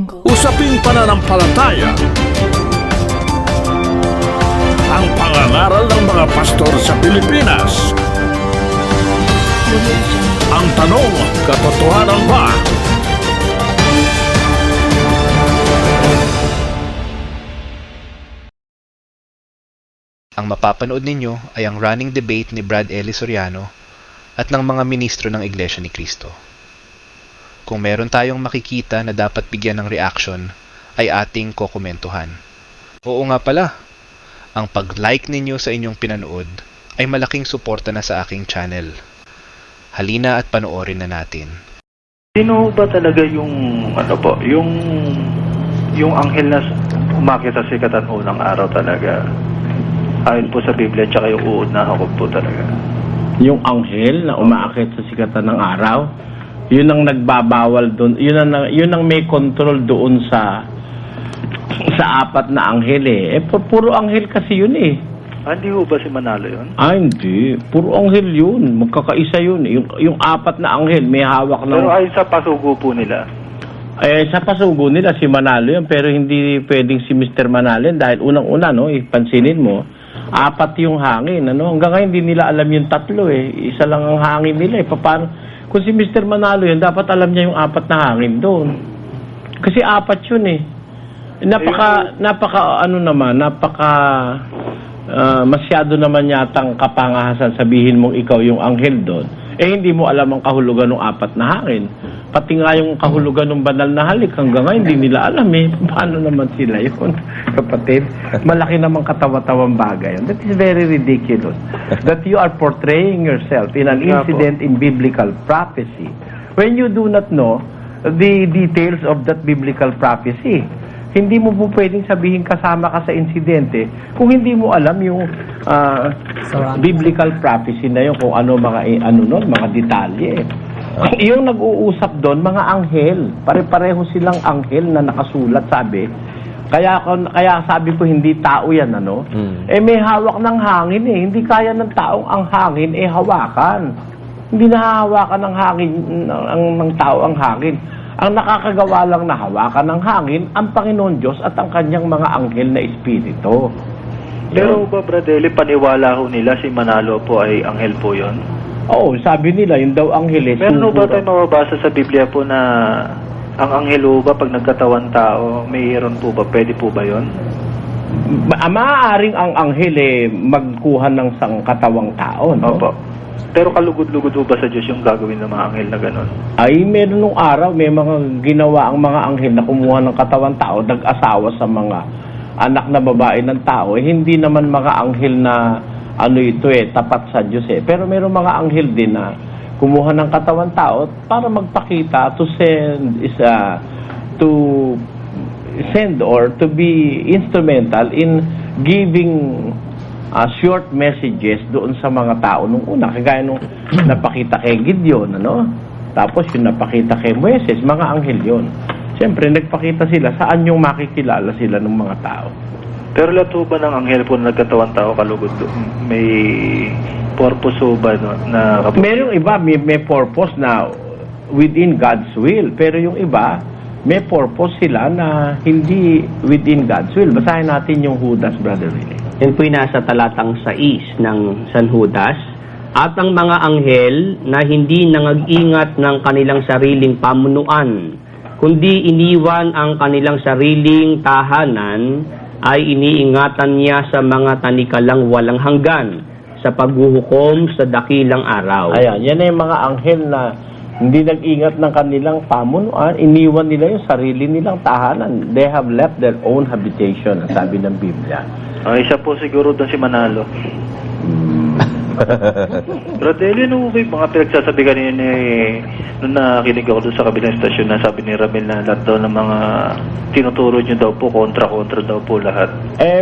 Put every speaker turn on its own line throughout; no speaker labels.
Usaping pananampalataya. Ang pangangaral ng mga pastor sa Pilipinas. Ang tanong, katotohanan ba?
Ang mapapanood ninyo ay ang running debate ni Brad Eli Soriano at ng mga ministro ng Iglesia ni Cristo. Kung meron tayong makikita na dapat bigyan ng reaction, ay ating kokomentuhan. Oo nga pala, ang pag-like ninyo sa inyong pinanood ay malaking suporta na sa aking channel. Halina at panoorin na natin.
Sino ba talaga yung yung anghel na umakyat sa sikatan unang araw talaga? Ayon po sa Biblia, tsaka yung uod na Jacob po talaga.
Yung anghel na umaakit sa sikatan ng araw, yun ang nagbabawal doon, yun ang may control doon sa apat na anghel eh. Puro anghel kasi yun eh.
Hindi ho ba si Manalo yun?
Hindi. Puro anghel yun. Magkakaisa yun. Yung apat na anghel may hawak ng...
Pero ayon sa pasugo po nila.
Sa pasugo nila si Manalo yan, pero hindi pwedeng si Mr. Manalo yan dahil unang-una, no, ipansinin mo, apat yung hangin, ano? Hanggang ngayon hindi nila alam yung tatlo eh. Isa lang ang hangin nila eh. Paano? Kung si Mr. Manalo yun, dapat alam niya yung apat na hangin doon. Kasi apat yun eh. Masyado naman yatang kapangahasan sabihin mong ikaw yung anghel doon. Hindi mo alam ang kahulugan ng apat na hangin. Pati nga yung kahulugan ng banal na halik, hanggang ngayon hindi nila alam eh. Paano naman sila yun, kapatid? Malaki namang katawa-tawang bagay. That is very ridiculous. That you are portraying yourself in an incident in biblical prophecy when you do not know the details of that biblical prophecy. Hindi mo po pwedeng sabihin kasama ka sa insidente kung hindi mo alam yung biblical prophecy na yun, kung ano mga detalye. Yung nag-uusap doon, mga anghel. Pare-pareho silang anghel na nakasulat, sabi. Kaya sabi ko, hindi tao yan, ano? May hawak ng hangin eh. Hindi kaya ng taong ang hangin, hawakan. Hindi nahahawakan ng hangin, ng tao ang hangin. Ang nakakagawa lang na hawakan ng hangin, ang Panginoon Diyos at ang kanyang mga anghel na espiritu.
Pero ba, Bradeli, paniwala ho nila si Manalo po ay anghel po yun?
Oo, sabi nila, yung daw anghel eh.
Meron ba tayo mababasa sa Biblia po na ang anghel ho ba pag nagkatawan tao, mayroon po ba? Pwede po ba yun?
Maaaring ang anghel magkuha ng sangkatawang tao, no?
Opo. Pero kalugod-lugod ho ba sa Diyos yung gagawin ng mga anghel na gano'n?
Ay, meron nung araw, may mga ginawa ang mga anghel na kumuha ng katawang tao, nag-asawa sa mga anak na babae ng tao. Hindi naman mga anghel na tapat sa Diyos eh. Pero meron mga anghel din na kumuha ng katawang tao para magpakita to send or to be instrumental in giving short messages doon sa mga tao nung una. Kagaya nung napakita kay Gideon, ano? Tapos yung napakita kay Moises, mga anghel yun. Siyempre, nagpakita sila saan yung makikilala sila ng mga tao.
Pero lahat ho ba ng anghel po na nagkatawan tao kalugod doon? May purpose ho ba na...
Meron iba, may purpose na within God's will. Pero yung iba, may purpose sila na hindi within God's will. Basahin natin yung Judas, Brother Willie.
Yan po'y nasa talatang 6 ng San Judas. At ang mga anghel na hindi nangag-ingat ng kanilang sariling pamunuan, kundi iniwan ang kanilang sariling tahanan, ay iniingatan niya sa mga tanikalang walang hanggan sa paghuhukom sa dakilang araw.
Ayan, yan ay mga anghel na hindi nag-ingat ng kanilang pamunuan, iniwan nila yung sarili nilang tahanan. They have left their own habitation, sabi ng Biblia.
Isa po siguro doon si Manalo. Bradeli, ano ba yung mga pinagsasabi kanina nung nakinig ako doon sa kabilang stasyon na sabi ni Ramil na lahat daw ng mga tinuturo nyo daw po, kontra-kontra daw po lahat.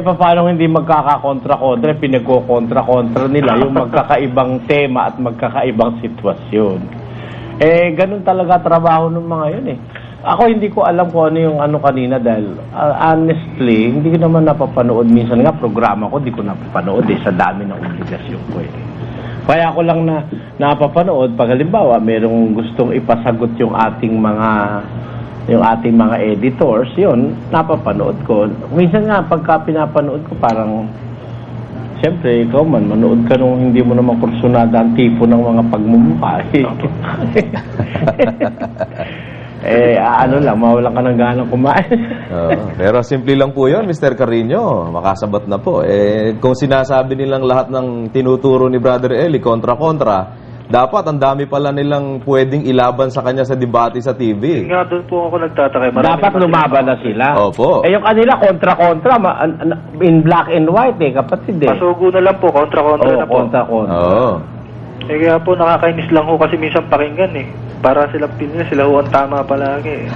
Paano hindi magkakakontra-kontra? Pinagko-kontra-kontra nila yung magkakaibang tema at magkakaibang sitwasyon. Ganun talaga trabaho ng mga yun eh. Ako hindi ko alam kung ano yung ano kanina dahil honestly, hindi ko naman napapanood. Minsan nga programa ko, hindi ko napapanood sa dami ng obligasyon ko eh. Kaya ako lang napapanood pag halimbawa merong gustong ipasagot yung ating mga yung ating mga editors, yun, napapanood ko. Minsan nga, pagka pinapanood ko, parang, siyempre, ikaw man, manood ka nung hindi mo naman kursunada ang tipo ng mga pagmumukha. Ano lang, mawalan ka ng ganang kumain.
Pero simple lang po yun, Mr. Carino. Makasabat na po. Kung sinasabi nilang lahat ng tinuturo ni Brother Eli, kontra-kontra, dapat ang dami pala nilang pwedeng ilaban sa kanya sa debate sa TV.
Nga doon po ako nagtataka.
Dapat lumaban na sila.
Opo.
Yung kanila, kontra-kontra, in black and white kapatid
Pasugo na lang po, kontra-kontra na po.
Kontra-kontra.
Oo.
Kaya po nakakainis lang ho kasi minsan pakinggan Para sila pinili, sila ho ang tama palagi.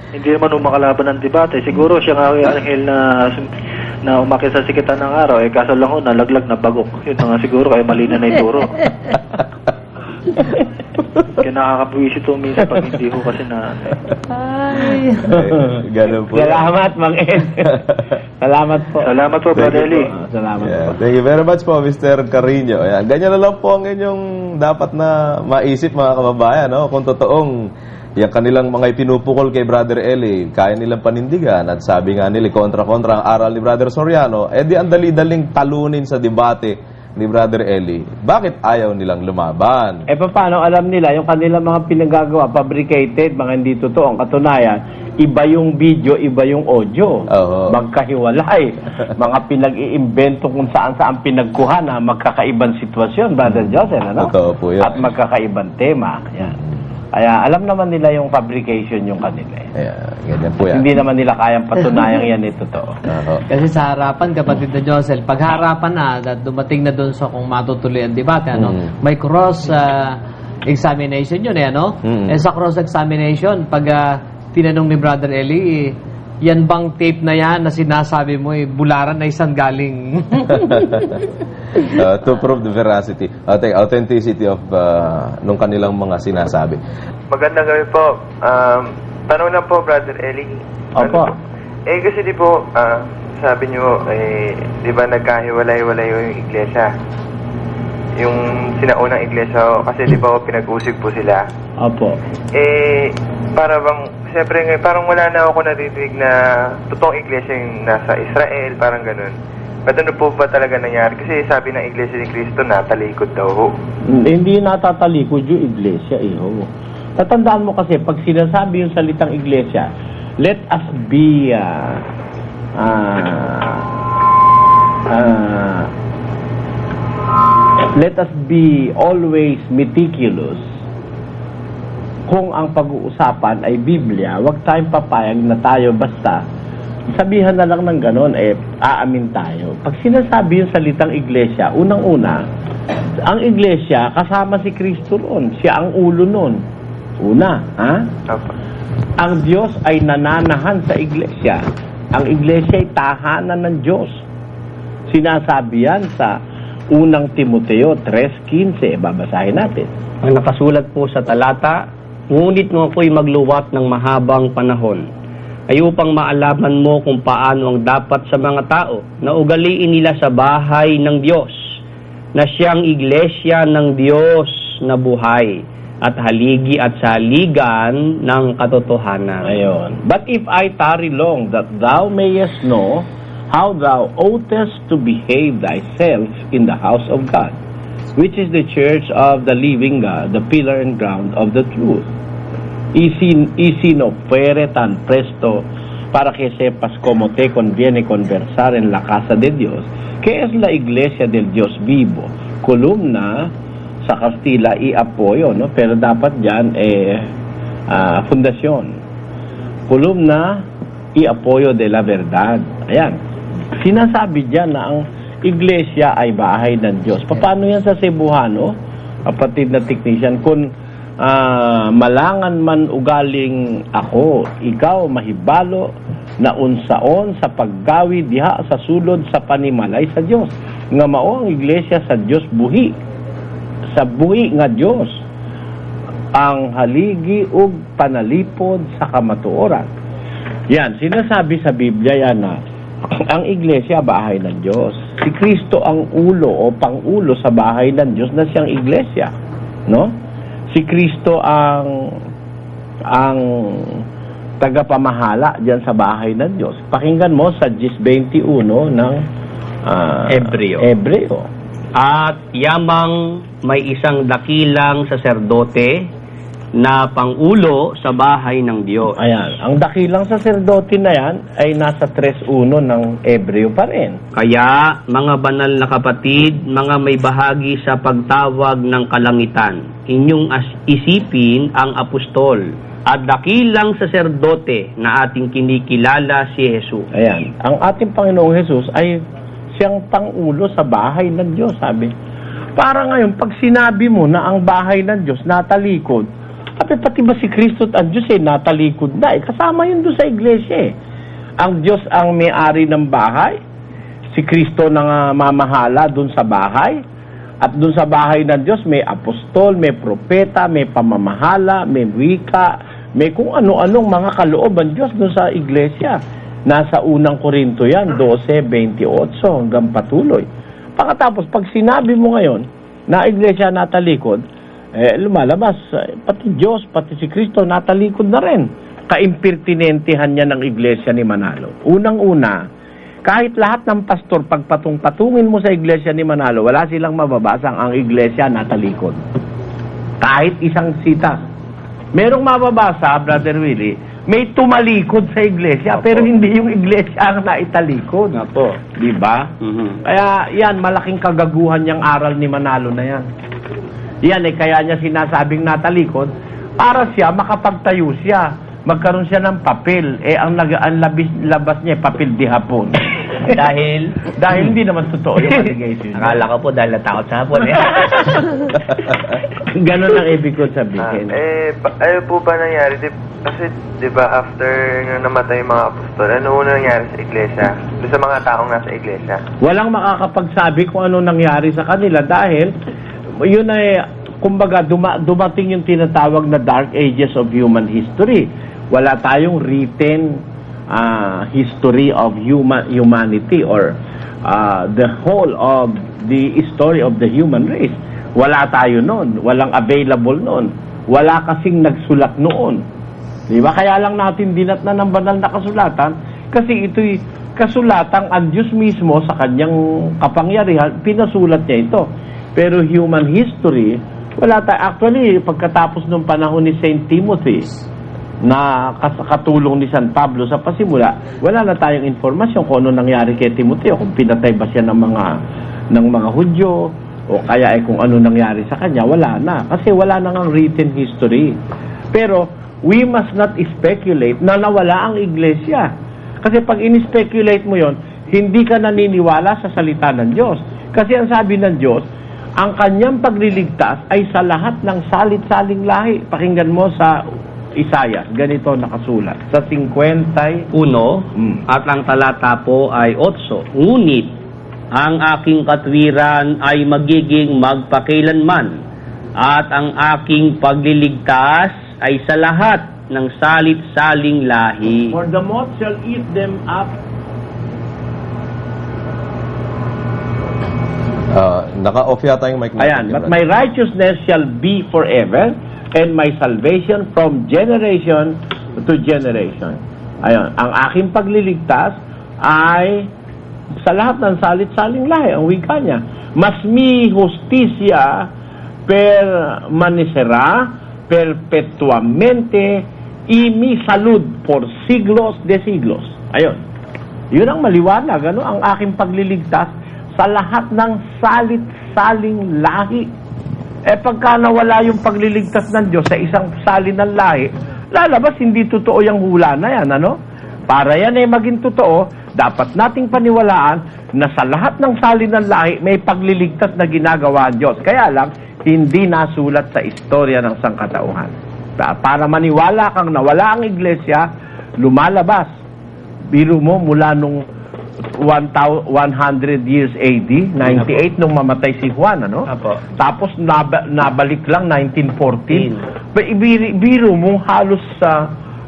Hindi naman ho makalaban ng debate. Siguro siya nga yung anghel na umakit sa sikitan ng araw. Kaso lang ho, nalaglag na bagok. Yun nga siguro, kaya mali na ituro. Kaya nakakabuwisit ho minsan pag hindi ho kasi na...
Ganun po.
Salamat, Mang Ed. Salamat po.
Salamat po, Brother Eli.
Salamat po.
Thank you very much po, Mr. Carino. Ayan, ganyan na lang po ang inyong dapat na maisip, mga kababayan, no? Kung totoong yung kanilang mga ipinupukol kay Brother Eli, kaya nilang panindigan, at sabi nga nila, kontra-kontra ang aral ni Brother Soriano, di ang dali-daling talunin sa debate ni Brother Eli. Bakit ayaw nilang lumaban?
Paano alam nila yung kanilang mga pinagagawa, fabricated, mga hindi totoo? Ang katunayan, iba yung video, iba yung audio.
Oo.
Magkahiwalay. Mga pinag-iimbento kung saan-saan pinagkuha na magkakaibang sitwasyon, Brother Joseph, ano?
Totoo po yun.
At magkakaibang tema. Yan. Kaya alam naman nila yung fabrication yung kanila.
Ayan, ganyan po yan.
Hindi naman nila kayang patunayang yan totoo.
Oo.
Kasi sa harapan, kapatid na Josel, pag harapan na, dumating na doon sa kung matutuloy ang debate, may cross examination yun, ano? Sa cross examination, pag tinanong ni Brother Eli, yan bang tape na yan na sinasabi mo, bularan na isang galing?
To prove the veracity, authenticity of nung kanilang mga sinasabi.
Magandang gabi po. Tanong lang po, Brother Eli.
Opo.
Kasi di po, sabi nyo, di ba nagkahiwalay-walay yung iglesia? Yung sinaunang iglesia, kasi di ba pinag-usig po sila?
Opo.
Para bang, siyempre ngayon, parang wala na ako naririnig na totoong iglesia yung nasa Israel, parang ganun. Ba't ano po ba talaga nangyari? Kasi sabi ng iglesia ni Cristo, natalikod daw ho.
Hindi natatalikod yung iglesia, Tatandaan mo kasi, pag sinasabi yung salitang iglesia, let us be let us be always meticulous. Kung ang pag-uusapan ay Biblia, huwag tayong papayag na tayo basta sabihan na lang ng ganon, aamin tayo. Pag sinasabi yung salitang iglesia, unang-una, ang iglesia, kasama si Kristo roon. Siya ang ulo noon. Una, ang Diyos ay nananahan sa iglesia. Ang iglesia ay tahanan ng Diyos. Sinasabi yan sa unang Timoteo 3:15. Babasahin natin.
Ang nakasulat po sa talata, ngunit mo ako'y magluwat ng mahabang panahon ay upang maalaman mo kung paano ang dapat sa mga tao na ugaliin nila sa bahay ng Diyos, na siyang iglesia ng Diyos na buhay at haligi at saligan ng katotohanan.
Ayon. But if I tarry long, that thou mayest know how thou oughtest to behave thyself in the house of God, which is the church of the living God, the pillar and ground of the truth. Y sino fuere tan presto para que sepas cómo te conviene conversar en la casa de Dios, que es la iglesia del Dios vivo, columna sa Castilla y apoyo, no? Pero dapat dyan fundasyon, columna y apoyo de la verdad. Ayan, sinasabi dyan na ang iglesia ay bahay ng Diyos. Paano yan sa Cebuano, kapatid na technician? Kung malangan man ugaling ako, ikaw mahibalo na unsaon sa paggawi diha sa sulod sa panimalay sa Dios. Nga mao ang iglesia sa Dios buhi. Sa buhi nga Dios ang haligi ug panalipod sa kamatuoran. Yan, sinasabi sa Biblia yan na ang iglesia bahay ng Diyos. Si Kristo ang ulo o pangulo sa bahay ng Diyos na siyang iglesia, no? Si Kristo ang ang tagapamahala diyan sa bahay ng Diyos. Pakinggan mo sa 10:21 ng Hebreo.
At yamang may isang dakilang saserdote na pangulo sa bahay ng Diyos.
Ayan, ang dakilang saserdote na yan ay nasa 3:1 ng Hebreo pa rin.
Kaya, mga banal na kapatid, mga may bahagi sa pagtawag ng kalangitan, inyong isipin ang apostol at dakilang saserdote na ating kinikilala si Jesus.
Ayan, ang ating Panginoong Jesus ay siyang pangulo sa bahay ng Diyos, sabi. Para ngayon, pag sinabi mo na ang bahay ng Diyos natalikod, pati ba si Kristo at ang Diyos natalikod na? Kasama yun doon sa iglesia. Ang Diyos ang may-ari ng bahay, si Kristo nang mamahala doon sa bahay, at doon sa bahay ng Diyos may apostol, may propeta, may pamamahala, may wika, may kung ano-anong mga kalooban Diyos doon sa iglesia. Nasa unang Korinto yan, 12:28 hanggang patuloy. Pagkatapos, pag sinabi mo ngayon na iglesia natalikod, lumalabas, pati Diyos, pati si Kristo natalikod na rin. Kaimpertinentehan niya ng iglesia ni Manalo. Unang-una, kahit lahat ng pastor, pag patungin mo sa iglesia ni Manalo, wala silang mababasang ang iglesia natalikod. Kahit isang sita. Merong mababasa, Brother Willie, may tumalikod sa iglesia, pero hindi yung iglesia ang naitalikod. Di ba? Kaya yan, malaking kagaguhan yung aral ni Manalo na yan. Yan kaya niya sinasabing natalikod para siya makapagtayo siya, magkaroon siya ng papel. Ang labas niya papel di hapon. dahil hindi naman totoo yung allegation.
Akala ko po dahil natakot sa hapon.
Ganon ang ibig ko sabihin.
Ano po ba nangyari? Kasi, di ba, after nung namatay yung mga apostol, ano una nangyari sa iglesia? Doon sa mga taong nasa iglesia?
Walang makakapagsabi kung ano nangyari sa kanila dahil yun ay, kumbaga, dumating yung tinatawag na Dark Ages of human history. Wala tayong written history of humanity or the whole of the story of the human race. Wala tayo noon. Walang available noon. Wala kasing nagsulat noon. Di ba? Kaya lang natin dinatnan ng banal na kasulatan kasi ito'y kasulatang ang Diyos mismo sa kanyang kapangyarihan, pinasulat niya ito. Pero human history, wala tayo. Actually, pagkatapos ng panahon ni St. Timothy, na katulong ni San Pablo sa pasimula, wala na tayong informasyon kung ano nangyari kay Timothy, kung pinatay ba siya ng mga Hudyo, o kaya kung ano nangyari sa kanya, wala na. Kasi wala na ng written history. Pero, we must not speculate na nawala ang iglesia. Kasi pag in-speculate mo yon, hindi ka naniniwala sa salita ng Diyos. Kasi ang sabi ng Diyos, ang kanyang pagliligtas ay sa lahat ng salit-saling lahi. Pakinggan mo sa Isaiah, ganito nakasulat. Sa 51,
at ang talata po ay 8. Ngunit, ang aking katwiran ay magiging magpakailanman, at ang aking pagliligtas ay sa lahat ng salit-saling lahi.
For the moth shall eat them up.
Naka-off yata yung mic natin.
Ayan, but my righteousness shall be forever, and my salvation from generation to generation. Ayan, ang aking pagliligtas ay sa lahat ng salit-saling lahi, ang wika niya. Mas mi justicia permanecerá perpetuamente y mi salud por siglos de siglos. Ayun. Yun ang maliwanag, ano? Ang aking pagliligtas sa lahat ng salit-saling lahi. Pagka nawala yung pagliligtas ng Diyos sa isang sali ng lahi, lalabas hindi totoo yung hula na yan, ano? Para yan maging totoo, dapat nating paniwalaan na sa lahat ng sali ng lahi may pagliligtas na ginagawa ang Diyos. Kaya lang, hindi nasulat sa istorya ng sangkatauhan. Para maniwala kang nawala ang iglesia, lumalabas. Biro mo mula nung 100 years AD, 98, nung mamatay si Juan, ano?
Apo.
Tapos nabalik lang 1914. Biro mo halos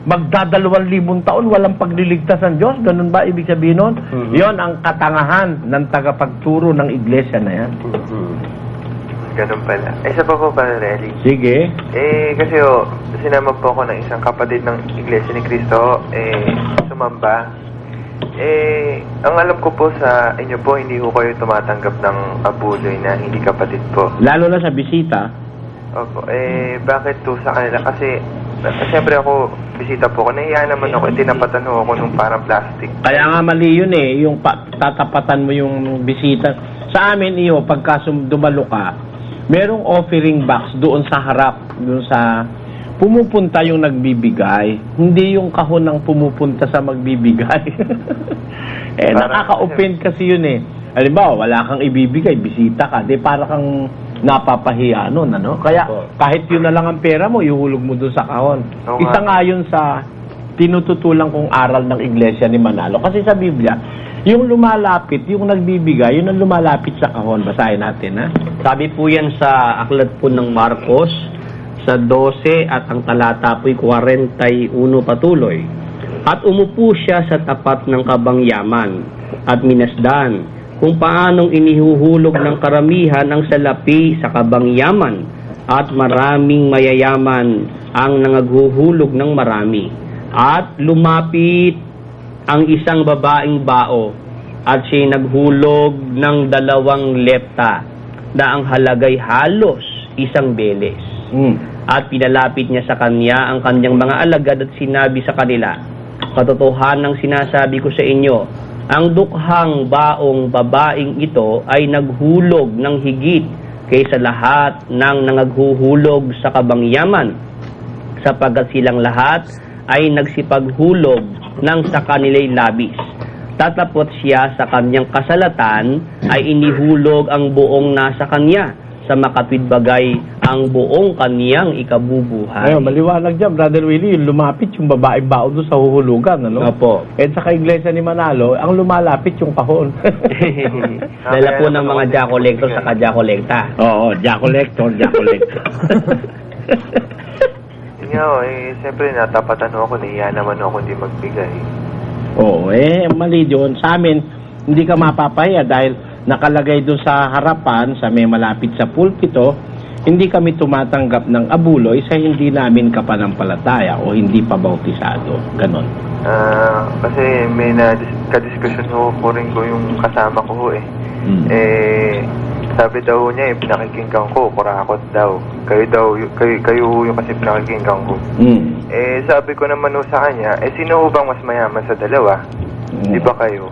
magdadalawang taon walang pagliligtas ng Diyos. Ganun ba ibig sabihin nun? Yon ang katangahan ng tagapagturo ng iglesia na yan.
Ganun pala. Isa pa po pala, Relly.
Sige.
Kasi sinama po ako ng isang kapatid ng Iglesia ni Cristo, sumamba. Ang alam ko po sa inyo po, hindi ko kayo tumatanggap ng abuloy na hindi kapatid po.
Lalo na sa bisita.
Opo, bakit to sa kanila? Kasi, siyempre ako, bisita po ako, nahiya naman ako, tinapatan ho ako nung parang plastic.
Kaya nga mali yun yung tatapatan mo yung bisita. Sa amin iyo, pagka dumalo ka, merong offering box doon sa harap, doon sa pumupunta yung nagbibigay, hindi yung kahon ng pumupunta sa magbibigay. Nakaka-offend kasi yun Halimbawa, wala kang ibibigay, bisita ka, para kang napapahiya nun, ano? Kaya kahit yun na lang ang pera mo, ihulog mo doon sa kahon. Isa nga yun sa tinututulang kong aral ng Iglesia ni Manalo. Kasi sa Biblia, yung lumalapit, yung nagbibigay, yun ang lumalapit sa kahon. Basahin natin, ha?
Sabi po yan sa aklat po ng Marcos, sa 12 at ang talata po'y 41 patuloy. At umupo siya sa tapat ng kabangyaman at minasdan kung paanong inihuhulog ng karamihan ang salapi sa kabangyaman at maraming mayayaman ang nangaghuhulog ng marami. At lumapit ang isang babaeng bao at siya'y naghulog ng 2 lepta na ang halagay halos 1 beles. At pinalapit niya sa kanya ang kanyang mga alagad at sinabi sa kanila, katotohanan ng sinasabi ko sa inyo, ang dukhang baong babaeng ito ay naghulog ng higit kaysa lahat ng nangaghuhulog sa kabangyaman, sapagkat silang lahat ay nagsipaghulog ng sa kanila'y labis. Tatapot siya sa kanyang kasalatan ay inihulog ang buong nasa kanya, sa makatwid bagay ang buong kaniyang ikabubuhay.
Ayun, maliwanag dyan, Brother Willie, yung lumapit yung babae bao doon sa huhulugan, ano?
Opo.
At sa Iglesia ni Manalo, ang lumalapit yung kahon.
Dala po ng mga jacollector sa kajakolekta.
Oo, jacollector.
Yun nga, siyempre natapatan ako, nahiya naman ako hindi magbigay.
Oo, mali yun. Sa amin, hindi ka mapapahiya dahil nakalagay doon sa harapan, sa may malapit sa pulpito, hindi kami tumatanggap ng abuloy sa hindi namin kapanampalataya o hindi pa bautisado. Ganon.
Kasi may kadiskusyon ko rin ko yung kasama ko sabi daw niya, pinakikinggan ko, kurakot daw. Kayo yung kasi pinakikinggan ko. Sabi ko naman sa kanya, sino bang mas mayaman sa dalawa? Di ba kayo?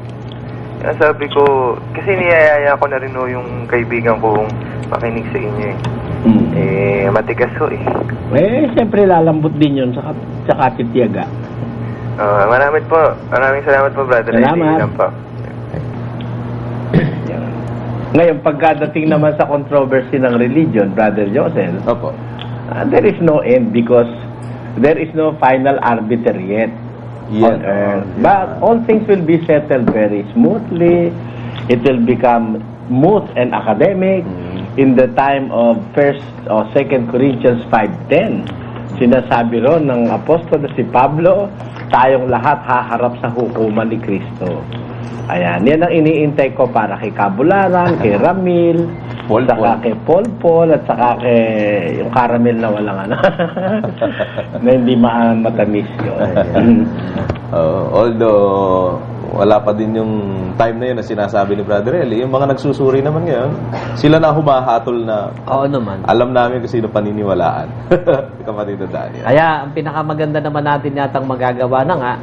Sabi ko, kasi niyayaya ko na rin yung kaibigan kong makinig sa inyo matigas ko
siyempre lalambot din yun sa kapityaga.
Maraming salamat po, brother.
Salamat. Ngayon, pagkadating naman sa controversy ng religion, Brother Josel, there is no end because there is no final arbiter yet. On earth. But all things will be settled very smoothly. It will become smooth and academic in the time of 1 or 2 Corinthians 5:10. Sinasabi ron ng apostol na si Pablo, tayong lahat haharap sa hukuman ni Kristo. Ayan, yan ang iniintay ko para kay Kabularan, kay Ramil, saka kay Paul, at saka kay yung caramel na walang na hindi matamis yun.
Although wala pa din yung time na yun na sinasabi ni Brother Eli, yung mga nagsusuri naman ngayon, sila na humahatol na alam namin kung sino paniniwalaan. Kapatid na Daniel.
Kaya ang pinakamaganda naman natin yatang magagawa na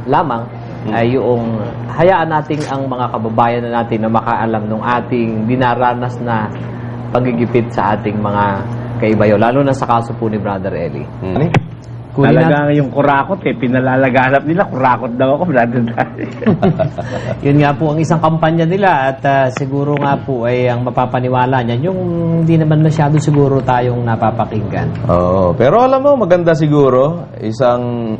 lamang ay yung hayaan natin ang mga kababayan na natin na makaalam ng ating dinaranas na pagigipit sa ating mga kaibayo, lalo na sa kaso po ni Brother Eli.
Talagang yung kurakot pinalalaganap nila, kurakot daw ako, Brother Eli.
Yun nga po ang isang kampanya nila at siguro nga po ay ang mapapaniwala niyan yung hindi naman masyado siguro tayong napapakinggan.
Pero alam mo, maganda siguro isang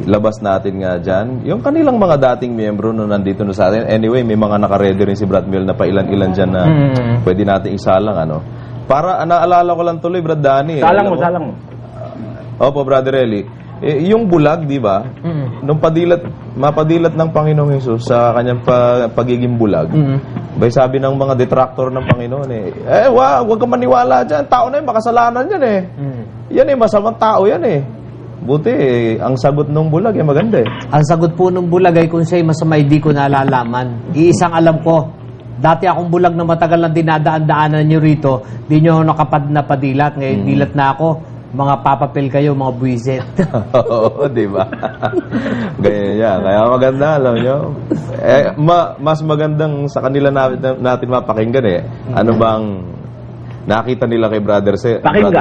ilabas natin nga dyan yung kanilang mga dating miyembro na nandito na sa atin. Anyway, may mga nakaredy rin si Brad Mel na pailan-ilan dyan na pwede natin isalang Para naalala ko lang tuloy, Brad Danny.
Salang mo.
Opo, Brother Eli. Yung bulag, di ba? Nung mapadilat ng Panginoong Hesus sa kanyang pagiging bulag, bay sabi ng mga detractor ng Panginoon wag ka maniwala dyan. Tao na yun, makasalanan yan eh. Yan eh, masamang tao yan eh. Buti ang sagot ng bulag maganda eh.
Ang sagot po ng bulag ay kung siya'y masama, di ko nalalaman. Iisang alam ko, dati akong bulag na matagal na dinadaan-daanan nyo rito, di nyo napadilat. Ngayon, dilat na ako. Mga papapil kayo, mga buwisit.
Oo, di ba? Ganyan yan. Kaya maganda, alam nyo. Mas magandang sa kanila natin mapakinggan eh. Ano bang nakita nila kay Brother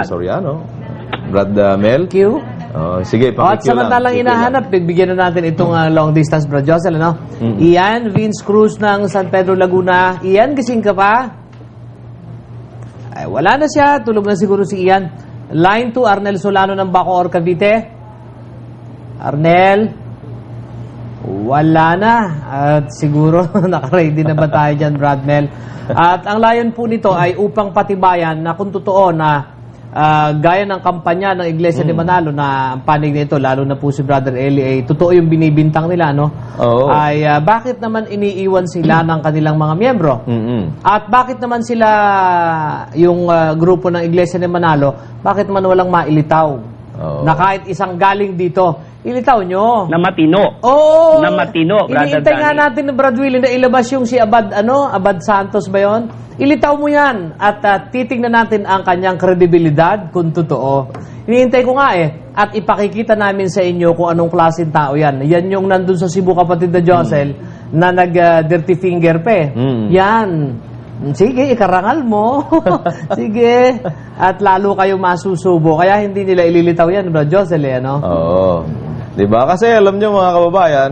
Soriano? Brother Mel?
Thank you.
Sige,
At samantalang inahanap, bigyan na natin itong long distance, Brad Josel, ano? Ian, Vince Cruz ng San Pedro, Laguna. Ian, gising ka pa? Ay, wala na siya. Tulog na siguro si Ian. Line 2, Arnel Solano ng Bacoor, Cavite. Arnel, wala na. At siguro, nakaready na ba tayo dyan, Brad Mel? At ang layon po nito ay upang patibayan na kung totoo na gaya ng kampanya ng Iglesia de Manalo na ang panig nito, lalo na po si Brother Eli, ay totoo yung binibintang nila, no? Ay bakit naman iniiwan sila ng kanilang mga miyembro? At bakit naman sila, yung grupo ng Iglesia de Manalo, bakit naman walang mailitaw? Na kahit isang galing dito, ilitaw nyo.
Na matino.
Oo.
Na matino, Brother
Iniintay nga
Danny.
natin ng Brad Willie na ilabas yung si Abad Santos ba yun? Ilitaw mo yan at titingnan natin ang kanyang kredibilidad kung totoo. Iniintay ko nga at ipakikita namin sa inyo kung anong klaseng tao yan. Yan yung nandun sa Cebu, kapatid na Josel, na nag-dirty finger pa Yan. Sige, ikarangal mo. Sige. At lalo kayo masusubo. Kaya hindi nila ililitaw yan, Brad Josel, ano?
Oo. Diba? Kasi alam nyo mga kababayan,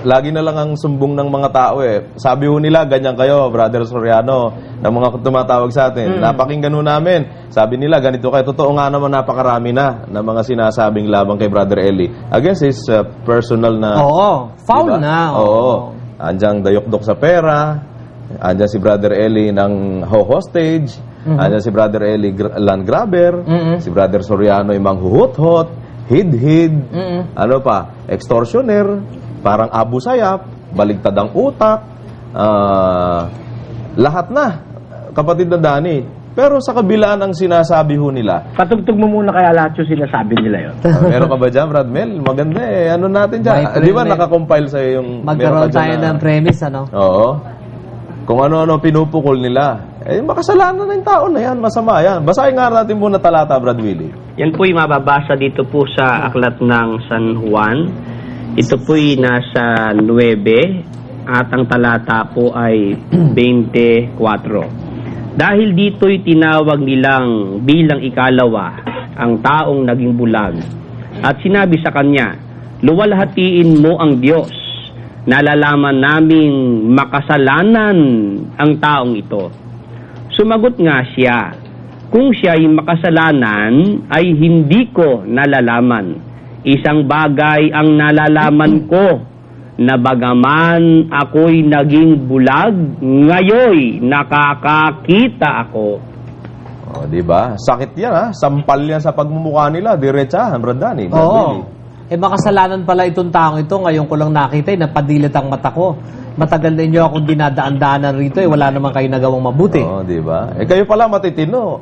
lagi na lang ang sumbong ng mga tao Sabi ho nila, ganyan kayo, Brother Soriano, ng mga tumatawag sa atin. Napakinggan ho namin. Sabi nila, ganito kayo. Totoo nga naman, napakarami na mga sinasabing labang kay Brother Eli. Against his personal na...
Oo. Foul
diba?
na.
Oo. Andiyan dayok-dok sa pera. Andiyan si Brother Eli ng hostage. Andiyan si Brother Eli land grabber. Si Brother Soriano ay manghuhot-hot, hid-hid. Ano pa? Extortioner. Parang Abu Sayyaf, baligtad ang utak, lahat na, kapatid na Dani. Pero sa kabila ng sinasabi ho nila.
Patugtog mo muna kaya lahat yung sinasabi nila yun.
Meron ka ba dyan, Brad Mel? Maganda ano natin dyan? Di ba nakakompile sa'yo yung...
Magkaroon tayo ng premise, ano?
Oo. Kung ano-ano pinupukol nila. Makasalanan na yung tao na yan, masama yan. Basahin nga natin muna talata, Brad Willie.
Yan po'y mababasa dito po sa aklat ng San Juan. Ito po'y nasa 9 at ang talata po ay 24. Dahil dito'y tinawag nilang bilang ikalawa ang taong naging bulag. At sinabi sa kanya, luwalhatiin mo ang Diyos. Nalalaman naming makasalanan ang taong ito. Sumagot nga siya, kung siya'y makasalanan ay hindi ko nalalaman. Isang bagay ang nalalaman ko, na bagaman ako'y naging bulag, ngayoy nakakakita ako.
Di ba? Sakit yan Sampal yan sa pagmumukha nila, diretsahan, Brad Danny.
Oo. Makasalanan pala itong taong ito. Ngayon ko lang nakita, napadilat ang mata ko. Matagal na inyo akong dinadaan-daanan rito, wala naman kayo nagawang mabuti.
Oo, di ba? Kayo pala matitino.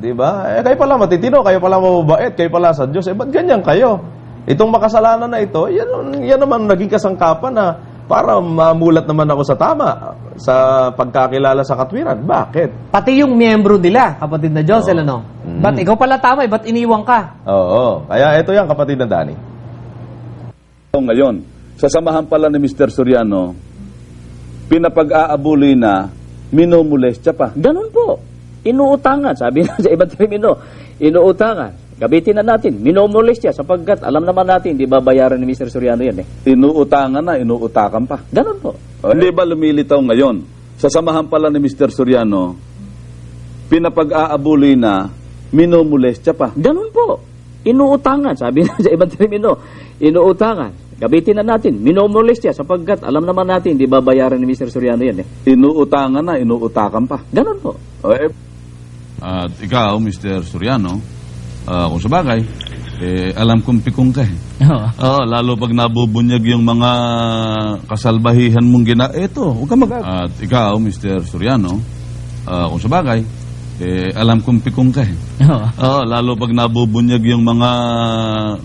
Di ba? Kayo pala matitino, kayo pala mababait, kayo pala sa Diyos. Ba't ganyan kayo? Itong makasalanan na ito, yan naman naging kasangkapan na para mamulat naman ako sa tama sa pagkakilala sa katwiran. Bakit?
Pati yung miyembro nila, kapatid na Josel, ano? Ba't ikaw pala tama, ba't iniwang ka?
Oo. Kaya ito yan, kapatid na Dani.
Ngayon, sa samahan pala ni Mr. Soriano, pinapag-aabuli na minumulestya pa.
Ganun po. Inuutangan. Sabi na sa ibang termino, inuutangan. Gabitin na natin. Minumulestya sapagkat alam naman natin, di ba bayaran ni Mr. Soriano yan
Inuutangan na, inuutakan pa.
Ganun po.
Hindi ba lumilitaw ngayon? Sa samahan pala ni Mr. Soriano, pinapag-aabuli na minumulestya pa.
Ganun po. Inuutangan. Sabi na sa ibang termino, inuutangan. Gabitin na natin. Minumulestya sapagkat alam naman natin, di ba bayaran ni Mr. Soriano yan
Inuutangan na, inuutakan pa.
Ganun po.
At ikaw, Mr. Soriano, kung sa bagay, alam kong pikong ka eh. Lalo pag nabubunyag yung mga kasalbahihan mong eto, huwag ka At ikaw, Mr. Soriano, kung sa bagay, alam kong pikong ka eh. Lalo pag nabubunyag yung mga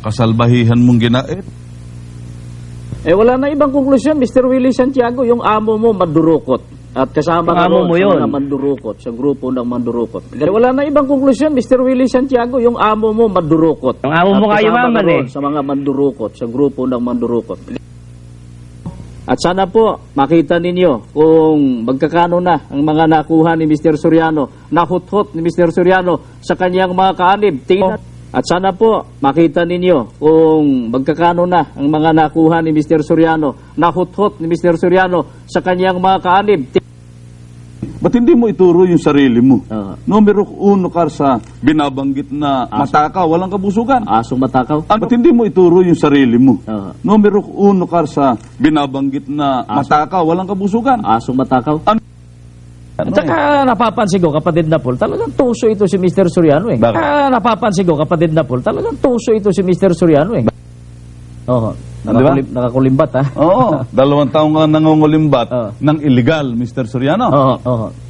kasalbahihan mong
wala na ibang konklusyon, Mr. Willie Santiago, yung amo mo mandurukot. At kasama ka
amo
ron
mo
sa
yun.
mga mandurukot, sa grupo ng mandurukot. Wala na ibang konklusyon, Mr. Willie Santiago, yung amo mo mandurukot.
Ang amo mo
At
nga yumaman
kasama ka ron sa mga mandurukot, sa grupo ng mandurukot. At sana po, makita ninyo kung magkakano na ang mga nakuha ni Mr. Soriano, nahuthot ni Mr. Soriano sa kanyang mga kaanib. At sana po, makita ninyo kung magkakano na ang mga nakuha ni Mr. Soriano, nahuthot ni Mr. Soriano sa kanyang mga kaanib.
Ba't hindi mo ituro yung sarili mo? Numero 1 ka sa binabanggit na matakaw, walang kabusugan.
Asong matakaw?
Ba't hindi mo ituro yung sarili mo? Numero 1 ka sa binabanggit na matakaw, walang kabusugan.
Asong matakaw? At saka napapansin ko, kapatid na Paul, talagang tuso ito si Mr. Soriano eh. Napapansin ko, kapatid na Paul, talagang tuso ito si Mr. Soriano eh. Nakakulimbat ha?
Oo, 2 taong nga nangungulimbat ng illegal, Mr. Soriano.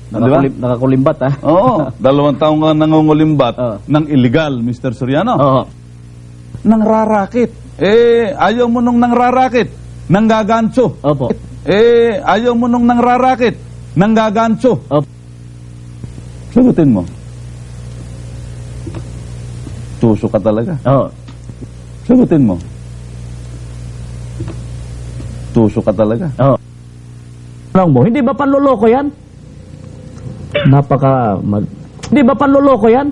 Nakakulimbat ha?
Oo, 2 taong nga nangungulimbat ng illegal, Mr. Soriano. Nang rarakit. Ayaw mo nung nang rarakit, nang gagancho.
Opo.
Ayaw mo nung nang rarakit, nang gagancho. Sagutin mo. Tuso ka talaga. Sagutin mo. Tuso ka talaga.
Tanong mo, hindi ba panloloko yan? Hindi ba panloloko yan?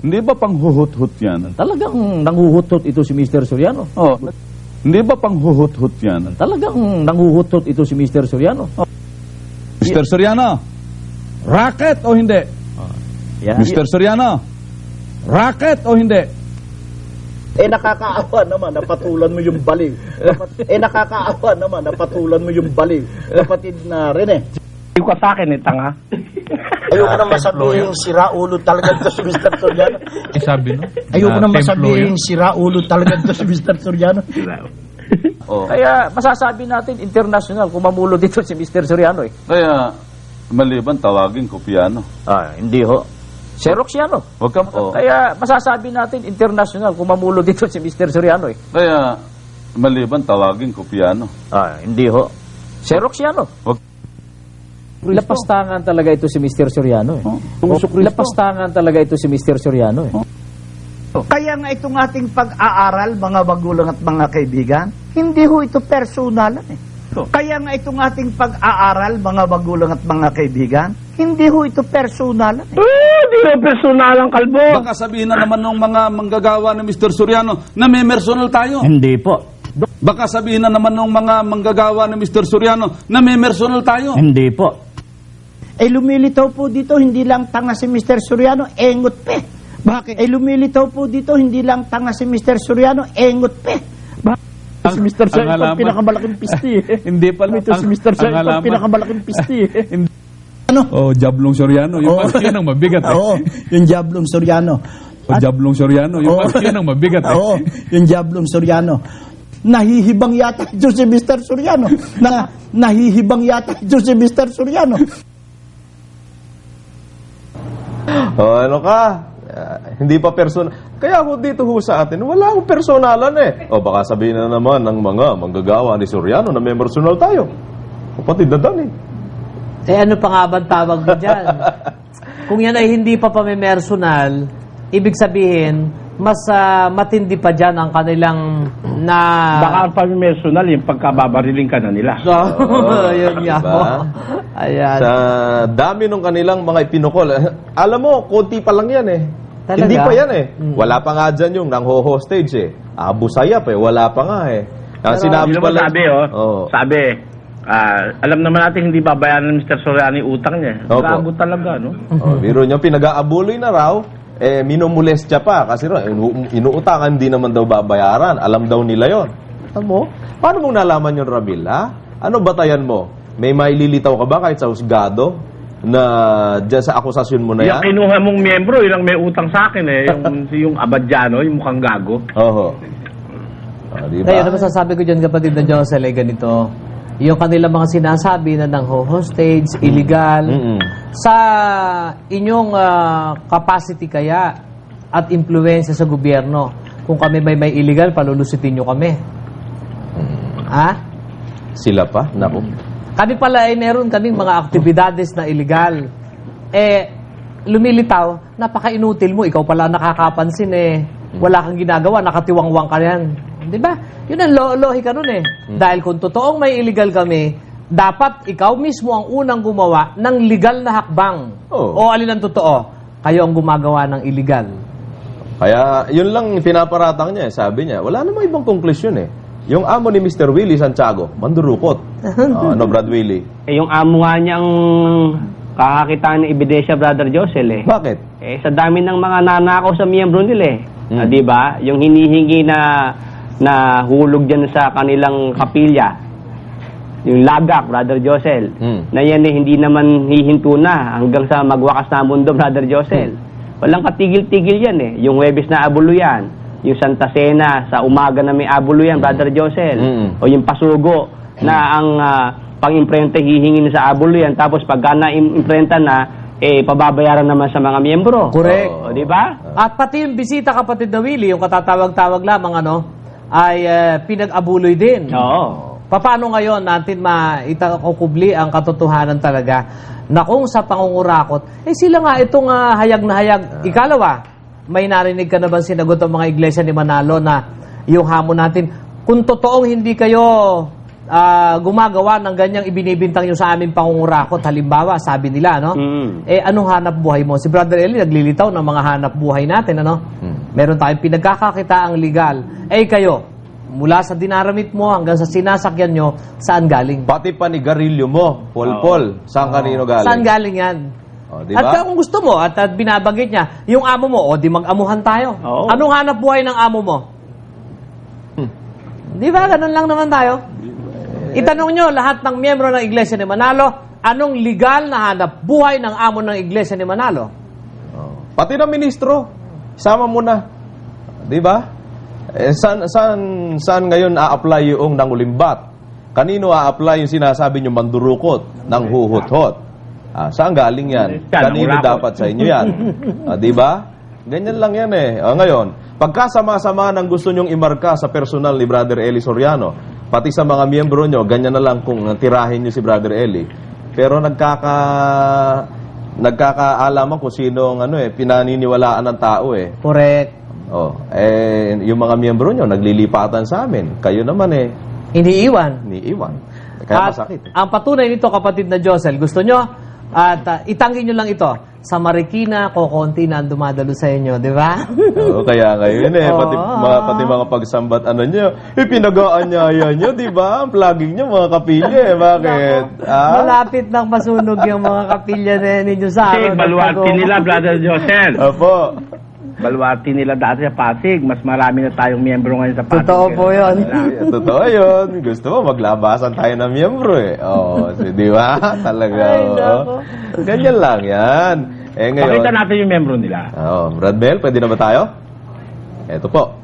Hindi ba panghuhut-hut yan?
Talagang nanghuhutot ito si Mr. Soriano.
Hindi ba panghuhut-hut yan?
Talagang nanghuhutot ito si Mr. Soriano.
Mr. Soriano, racket o hindi? Mr. Soriano, racket o hindi?
Nakakaawa naman, napatulan mo yung baliw. Nakakaawa naman, napatulan mo yung baliw. Kapatid na rin
Yung ka sa akin tanga.
Ayoko na masabihin sira-ulo talaga ito si Mr. Soriano.
Sabi no?
Ayoko na masabihin sira-ulo talaga ito si Mr. Soriano.
Kaya masasabi natin international kung mamulo dito si Mr. Soriano eh.
Kaya maliban tawagin ko piano.
Hindi ho. Xerox yan oh.
Huwag ka
Kaya masasabi natin international kung mamulo dito si Mr. Soriano eh.
Kaya maliban tawagin ko piano.
Hindi ho. Xerox yan oh. Lapastangan talaga ito si Mr. Soriano eh. Lapastangan talaga ito si Mr. Soriano eh.
Kaya nga itong ating pag-aaral, mga magulang at mga kaibigan, hindi ho ito personalan eh. Kaya nga itong ating pag-aaral, mga magulang at mga kaibigan, hindi ho ito personalan eh.
Hindi ho personalan, kalbo.
Baka sabihin na naman ng mga manggagawa ni Mr. Soriano na may personal tayo.
Hindi po.
Baka sabihin na naman ng mga manggagawa ni Mr. Soriano na may personal tayo.
Hindi po.
Lumilitaw po dito, hindi lang tanga si Mr. Soriano, engot pe. Bakit? Lumilitaw po dito, hindi lang tanga si Mr. Soriano, engot pe.
Si Mr. Soriano, pinakamalaking pisti eh.
Hindi pala.
Ito si Mr. Soriano, pinakamalaking pisti eh.
Jablong Soriano, yung yun ang mabigat eh.
Yung Jablong Soriano.
Jablong Soriano, yung yun ang mabigat eh.
Yung Jablong Soriano. Nahihibang yata ito si Mr. Soriano. Nahihibang yata ito si Mr. Soriano.
Ano ka? Hindi pa personal. Kaya ako dito ho sa atin, wala akong personalan eh. Baka sabihin na naman ng mga manggagawa ni Soriano na may personal tayo. Kapatid na dan eh.
Ano pa nga bang tawag mo dyan? Kung yan ay hindi pa pamimersonal, ibig sabihin, mas matindi pa dyan ang kanilang na...
Baka ang pamimersonal, yung pagkababariling ka na nila.
Yun nga po. Ayan.
Sa dami ng kanilang mga ipinukol. Alam mo, konti pa lang yan eh.
Talaga?
Hindi pa yan eh. Wala pa nga dyan yung nang-ho-hostage eh. Abu Sayyaf eh, wala pa nga eh. Sinabi pa lang...
Sabi, alam naman natin hindi babayaran ng Mr. Soriano yung utang niya. Gago talaga, no?
Biro niya, pinag-aabuloy na raw. Minumulestya pa kasi inuutangan, hindi naman daw babayaran. Alam daw nila yon. Alam mo? Paano mong nalaman yon, Rabil, ha? Ano batayan mo? May maililitaw ka ba kahit sa husgado? na dyan sa akusasyon mo na
Yung
yan?
kinuha mong miyembro, ilang may utang sa akin eh. Yung Abadiano, yung mukhang gago.
Oho. Diba?
Ngayon, ano masasabi ko dyan, kapatid na Josel, ay ganito. Yung kanilang mga sinasabi na ng hostage, illegal, sa inyong capacity kaya at influensya sa gobyerno, kung kami may illegal, palulusitin nyo kami. Ha?
Sila pa? Naku.
Kami pala ay meron kaming mga aktibidades na illegal. Lumilitaw, napaka-inutil mo, ikaw pala nakakapansin wala kang ginagawa, nakatiwangwang ka yan. Di ba? Yun ang lohika nun Dahil kung totoong may illegal kami, dapat ikaw mismo ang unang gumawa ng legal na hakbang. O alin ang totoo? Kayo ang gumagawa ng illegal.
Kaya, yun lang pinaparatang niya. Sabi niya, wala namang ibang konklusyon Yung amo ni Mr. Willie Santiago, mandurukot. Brad Willie?
Yung amo nga niyang kakakitaan ng ebidensya, Brother Josel
Bakit?
Sa dami ng mga nanakaw sa miyembro nila di ba? Yung hinihingi na hulog dyan sa kanilang kapilya, yung lagak, Brother Josel, na yan hindi naman hihinto na hanggang sa magwakas na mundo, Brother Josel. Walang katigil-tigil yan Yung Huwebes na abulo yan. Yung Santa Cena, sa umaga na may abulo yan, Brother Josel. O yung Pasugo, na ang pang-imprenta hihingin sa abulo yan. Tapos pagka na-imprenta na, pababayaran naman sa mga miyembro.
Correct.
Di ba?
At pati yung bisita, kapatid na Willie, yung katatawag-tawag lamang, ay pinag-abuloy din.
Oo.
Paano ngayon natin maitakukubli ang katotohanan talaga na kung sa pangungurakot, sila nga itong hayag na hayag. Ikalawa, may narinig ka na ba sinagot ang mga iglesia ni Manalo na yung hamon natin, kung totoong hindi kayo gumagawa ng ganyang ibinibintang nyo sa aming pangungurakot, halimbawa, sabi nila, anong hanap buhay mo? Si Brother Eli naglilitaw ng mga hanap buhay natin, Meron tayong pinagkakakitaang legal. Kayo, mula sa dinaramit mo hanggang sa sinasakyan nyo, saan galing?
Pati panigarilyo mo, Pol, saan kanino galing?
Saan galing yan?
Diba?
At kung gusto mo, at binabagit niya, yung amo mo, di mag-amuhan tayo. Anong hanap buhay ng amo mo? Di ba? Ganun lang naman tayo. Itanong nyo lahat ng miyembro ng Iglesia ni Manalo, anong legal na hanap buhay ng amo ng Iglesia ni Manalo?
Pati ng ministro, sama mo na. Di ba? Saan ngayon a-apply yung nangulimbat? Kanino a-apply yung sinasabi nyo mandurukot, ng huhut-hut? Saan galing yan? Kanino dapat sa inyo yan? Di ba? Ganyan lang yan ngayon, pagkasama-sama ng gusto nyong imarka sa personal ni Brother Eli Soriano, pati sa mga miyembro nyo, ganyan na lang kung tirahin nyo si Brother Eli. Pero nagkakaalaman kung sino ang pinaniniwalaan ng tao
Correct.
Yung mga miyembro nyo, naglilipatan sa amin. Kayo naman
iniiwan.
Kaya masakit.
Ang patunay nito, kapatid na Josel, gusto nyo? At itangin nyo lang ito. Sa Marikina, kokonti na ang dumadalo sa inyo, di ba?
Kaya ngayon pati mga pagsambat nyo, pinag-aanyaya nyo, di ba? Ang plugging nyo, mga kapilya bakit?
Malapit nang masunog yung mga kapilya ninyo sa araw.
Baluarte nila, Brother Josel.
Opo.
Baluarte nila dati sa Pasig. Mas marami na tayong miyembro ngayon sa Pasig.
Totoo po yun.
Totoo yun. Gusto mo, maglabasan tayo ng miyembro di ba? Talaga. Ganyan lang yan. Ngayon,
Pakita natin yung miyembro nila.
Brad Mel, pwede na ba tayo? Eto po.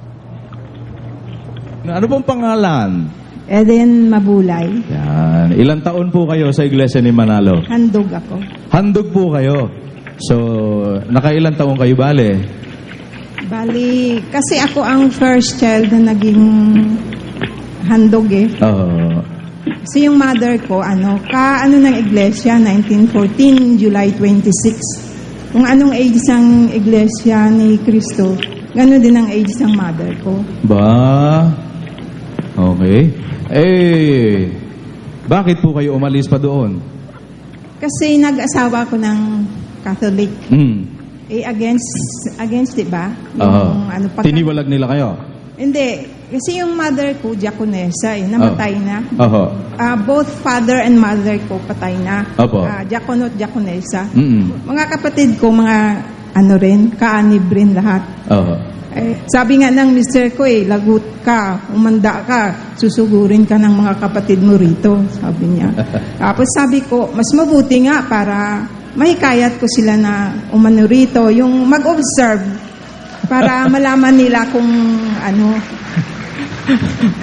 Ano pong pangalan?
Eden Mabulay.
Yan. Ilang taon po kayo sa Iglesia ni Manalo?
Handog ako.
Handog po kayo. So, nakailang taon kayo bale?
Bali, kasi ako ang first child na naging handog Kasi yung mother ko, ng iglesia, 1914, July 26. Kung anong age ng iglesia ni Cristo, gano'n din ang age ng mother ko.
Ba? Okay. Bakit po kayo umalis pa doon?
Kasi nag-asawa ko ng Catholic. Against, diba?
Tiniwalag nila kayo?
Hindi. Kasi yung mother ko, diakonesa, namatay na.
Oho.
Both father and mother ko patay na.
Opo.
Diakono at diakonesa. Mga kapatid ko, mga kaanib rin lahat.
Oho.
Sabi nga ng mister ko, lagot ka, umanda ka, susugurin ka ng mga kapatid mo rito, sabi niya. Tapos sabi ko, mas mabuti nga para mahikayat ko sila na umano rito, yung mag-observe para malaman nila kung ano.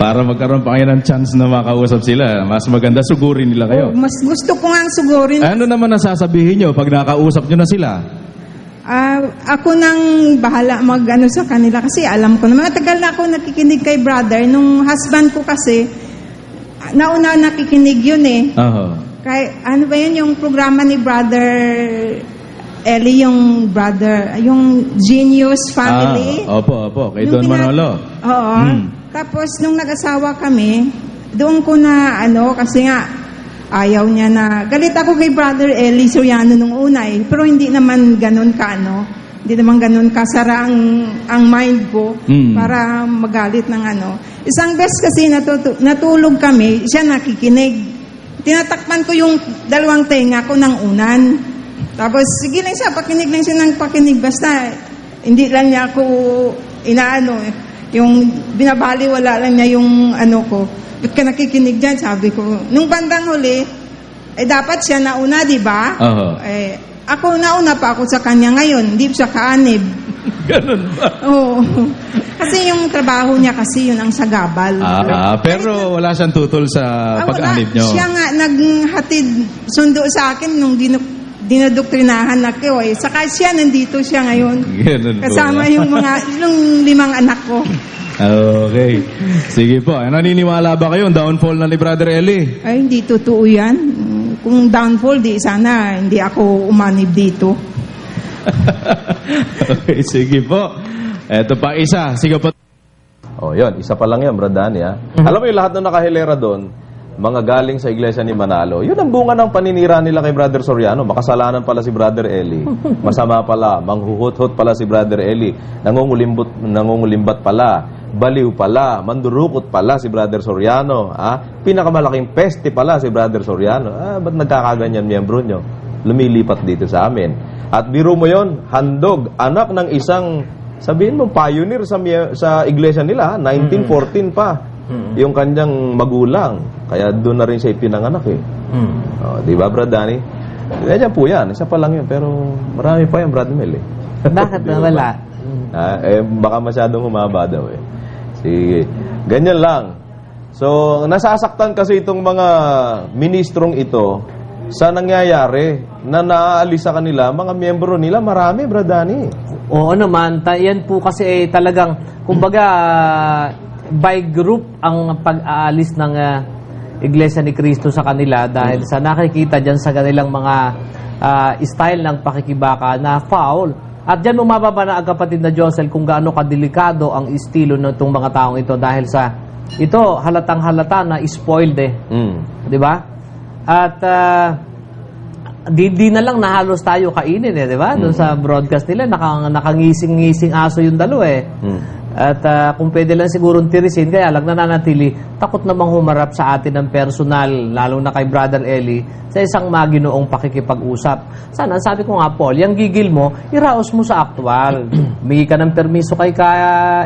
Para magkaroon pa kayo ng chance na makausap sila. Mas maganda sugurin nila kayo.
Mas gusto ko nga sugurin.
Ano naman nasasabihin nyo pag nakausap nyo na sila?
Ako nang bahala mag-ano sa kanila kasi alam ko na matagal na ako nakikinig kay brother. Nung husband ko kasi, nauna nakikinig yun eh. Kay, ano ba yun yung programa ni brother Eli, yung Genius Family?
Opo. Kay Don Manolo.
Oo. Tapos, nung nag-asawa kami, doon ko na, kasi nga, ayaw niya na, galit ako kay Brother Eli Soriano nung una eh, pero hindi naman ganun hindi naman ganun kasara ang mind ko para magalit ng Isang beses kasi natulog kami, siya nakikinig. Tinatakpan ko yung dalawang tenga ko ng unan. Tapos, sige lang siya, pakinig lang siya ng pakinig. Basta, hindi lang niya ako yung binabali, wala lang niya yung ko. Ba't ka nakikinig dyan? Sabi ko. Nung bandang huli, dapat siya nauna, di ba? Ako nauna pa ako sa kanya ngayon, hindi siya kaanib.
Ganun ba?
Oo. Kasi yung trabaho niya kasi yun ang sagabal.
Pero wala siyang tutol sa pag-anib nyo.
Siya nga naghatid sundo sa akin nung dinodoktrinahan ako eh. Saka siya, nandito siya ngayon.
Ganun
kasama yung 5 anak ko.
Okay. Sige po. Naniniwala ba kayo downfall na ni Brother Eli?
Ay, hindi totoo yan. Kung downfall, di sana hindi ako umanib dito.
Okay, sige po. Eto pa isa. Sige po.
Yun. Isa pa lang yan, Brad Danny, Alam mo yung lahat na nakahilera doon, mga galing sa iglesia ni Manalo, yun ang bunga ng paninira nila kay Brother Soriano. Makasalanan pala si Brother Eli. Masama pala. Manghuhut-hut pala si Brother Eli. Nangungulimbat pala. Baliw pala. Mandurukot pala si Brother Soriano. Pinakamalaking peste pala si Brother Soriano. Ba't nagkakaganyan miyembro nyo? Lumilipat dito sa amin. At biro mo yon, handog, anak ng isang, sabihin mo, pioneer sa iglesia nila, 1914 pa. Yung kanyang magulang. Kaya doon na rin siya ipinanganak eh. Di ba, Brad Danny? Ganyan po yan. Isa pa lang yun. Pero marami pa yan, Brad Mel eh.
Bakit na wala?
Baka masyadong humaba daw eh. Sige. Ganyan lang. So, nasasaktan kasi itong mga ministrong ito sa nangyayari na naaalis sa kanila, mga miyembro nila, marami, Brad Danny.
Oo naman. Yan po kasi talagang, kumbaga, by group ang pag-aalis ng Iglesia ni Cristo sa kanila dahil sa nakikita dyan sa kanilang mga style ng pakikibaka na foul. At dyan bumababa na ang kapatid na Josel kung gaano kadelikado ang estilo ng itong mga taong ito dahil sa ito halatang halata na spoiled eh. Di ba? At di na lang na halos tayo kainin eh, di ba? Doon sa broadcast nila nakangising-ngising aso yung dalawa eh. At kung pwede lang sigurong tirisin, kaya lang nananatili, takot namang humarap sa atin ng personal, lalo na kay Brother Eli, sa isang maginoong pakikipag-usap. Sana, sabi ko nga, Paul, yung gigil mo, iraos mo sa aktual. Humingi ka ng permiso kay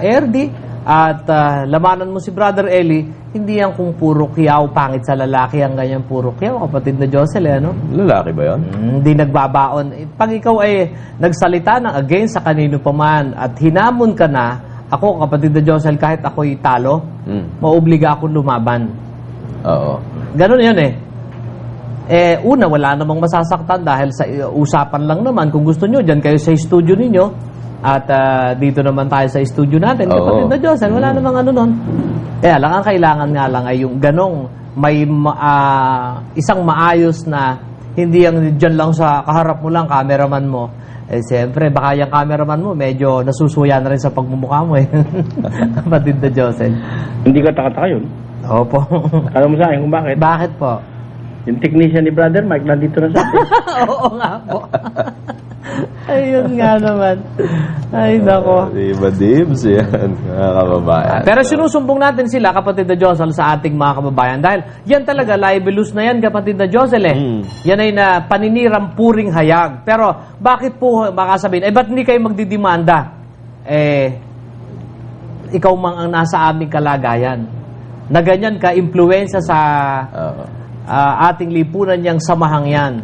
Erdi, at lamanan mo si Brother Eli, hindi yan kung puro kiyaw, pangit sa lalaki, ang ganyan puro kiyaw, kapatid na Josel, ano?
Lalaki ba yun?
Hindi nagbabaon. Pag ikaw ay nagsalita ng against sa kanino pa man, at hinamon ka na, ako, kapatid na Josel, kahit ako'y talo, mauobliga akong lumaban.
Oo.
Ganun yun eh. Una, wala namang masasaktan dahil sa usapan lang naman. Kung gusto nyo, dyan kayo sa studio ninyo. At dito naman tayo sa studio natin. Kapatid na Josel, wala namang ano nun. Kaya lang, ang kailangan nga lang ay yung ganong may isang maayos na hindi yung dyan lang sa kaharap mo lang, cameraman mo. Siyempre, baka yung cameraman mo, medyo nasusuya na rin sa pagmumukha mo eh. Kapatid na Josel.
Hindi ka taka-taka yun?
Opo.
Alam mo sa akin kung bakit?
Bakit po?
Yung technician ni Brother Mike nandito na sa atin.
Oo nga po. Ayun nga naman. Ay, nako.
Diba, Dibs? Yan, mga kababayan.
Pero sinusumbong natin sila, kapatid na Josel, sa ating mga kababayan. Dahil yan talaga, libelous na yan, kapatid na Josel eh. Yan ay na paninirang puring hayag. Pero, bakit po, baka sabihin, ba't hindi kayo magdidemanda? Ikaw mang ang nasa aming kalagayan. Na ganyan ka, impluensya sa ating lipunan niyang samahang yan.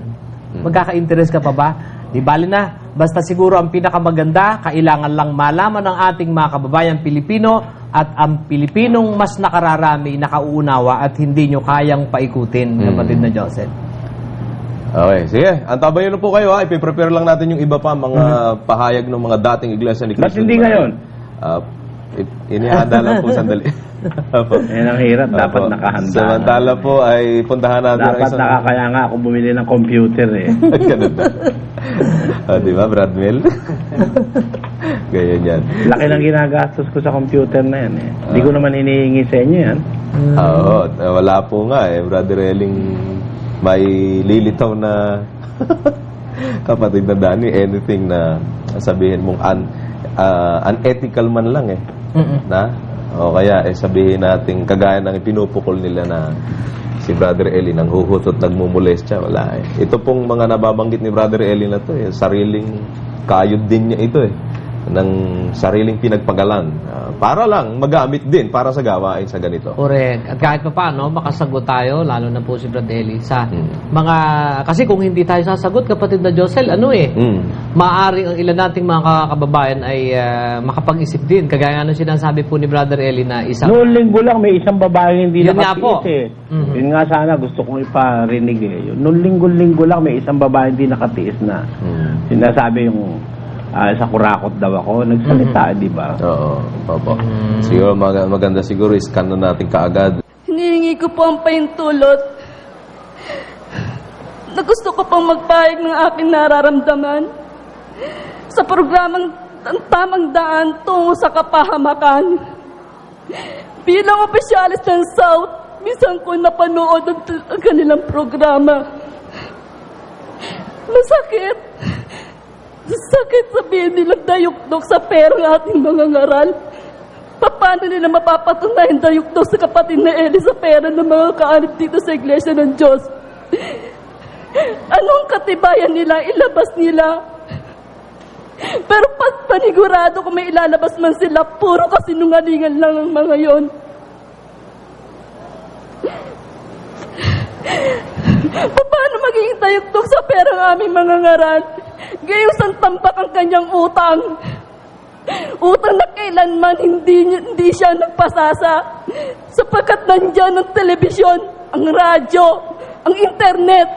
Magkaka-interest ka pa ba? Di bali na. Basta siguro ang pinakamaganda, kailangan lang malaman ng ating mga kababayang Pilipino at ang Pilipinong mas nakararami, nakauunawa at hindi nyo kayang paikutin, kapatid na Joseph.
Okay, sige. Antabayan na po kayo ha. Ipiprepare lang natin yung iba pa mga pahayag ng mga dating iglesia ni Cristo.
Ba't hindi ngayon?
Inihanda lang po sandali.
Yan ang hirap. Dapat nakahanda.
Samantala po ay puntahan natin
dapat nakakaya nga ako bumili ng computer eh.
Ganun ba? Di ba, Brad Mel? Ganyan yan.
Laki ng ginagastos ko sa computer na yan eh. Hindi ko naman hinihingi sa inyo yan.
Oo, wala po nga eh. Brother Eling, may lilitaw na kapatid na Danny, anything na sabihin mong unethical man lang eh. Na? O kaya sabihin natin kagaya ng ipinupukol nila na si Brother Eli nang huhutot nagmumulestya, wala eh. Ito pong mga nababanggit ni Brother Eli na to sariling kayod din niya ito ng sariling pinagpagalan para lang magamit din para sa gawain sa ganito.
Correct. At kahit pa paano, makasagot tayo, lalo na po si Brad Eli, sa mga, kasi kung hindi tayo sasagot, kapatid na Josel, maaaring ang ilan nating mga kababayan ay makapag-isip din. Kagaya ng sinasabi po ni Brother Eli na isang...
Noong linggo lang, may isang babae hindi
Yun nga po.
nakatiis eh. Yun nga sana, gusto kong iparinig eh. Noong linggo lang, may isang babae hindi nakatiis na. Sinasabi yung sa kurakot daw ako, nagsalita, di ba?
Oo, opo. Siguro maganda siguro iskan na natin kaagad.
Hinihingi ko po ang pahintulot na gusto ko pang magpahayag ng aking nararamdaman sa programang Ang Tamang Daan tungo sa Kapahamakan. Bilang opisyalis ng South, minsan ko napanood ang kanilang programa. Masakit. Sakit sabihin nilang dayukdok sa pera ng ating mga ngaral. Paano nila mapapatunayan dayukdok sa kapatid na Eli sa pera ng mga kaanib dito sa Iglesia ng Diyos? Anong katibayan nila? Ilabas nila. Pero pag panigurado kung may ilalabas man sila, puro kasinungalingan lang ang mga yon. Paano magiging dayukdok sa pera ng aming mga ngaral? Gayong santambak ang kanyang utang. Utang na kailanman hindi siya nagpasasa. Sapagkat nandyan ang telebisyon, ang radyo, ang internet.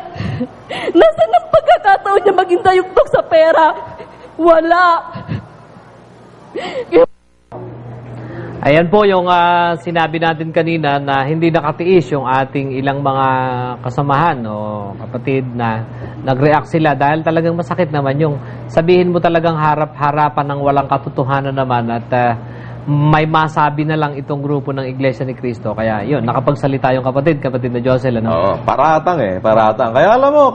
Nasaan ang pagkakataon niya maging dayukdok sa pera? Wala.
Ayan po yung sinabi natin kanina na hindi nakatiis yung ating ilang mga kasamahan o kapatid na nag-react sila dahil talagang masakit naman yung sabihin mo talagang harap-harapan ng walang katotohanan naman at may masabi na lang itong grupo ng Iglesia ni Cristo. Kaya yun, nakapagsalita yung kapatid na Josel.
Oo, paratang. Kaya alam mo,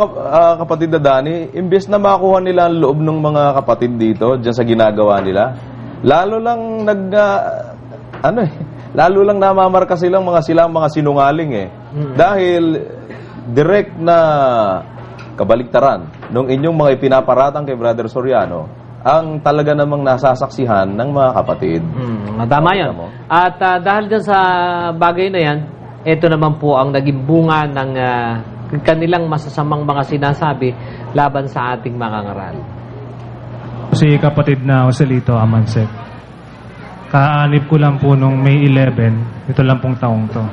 kapatid na Danny, imbes na makuha nila ang loob ng mga kapatid dito, dyan sa ginagawa nila, lalo lang lalo lang namamarka silang mga sinungaling eh. Dahil direct na kabaliktaran nung inyong mga ipinaparatang kay Brother Soriano ang talaga namang nasasaksihan ng mga kapatid.
Tama yan. At dahil dyan sa bagay na yan, ito naman po ang naging bunga ng kanilang masasamang mga sinasabi laban sa ating mga ngaral.
Si kapatid na Joselito Amansek, kaanib ko lang po nung May 11, ito lang pong taong to.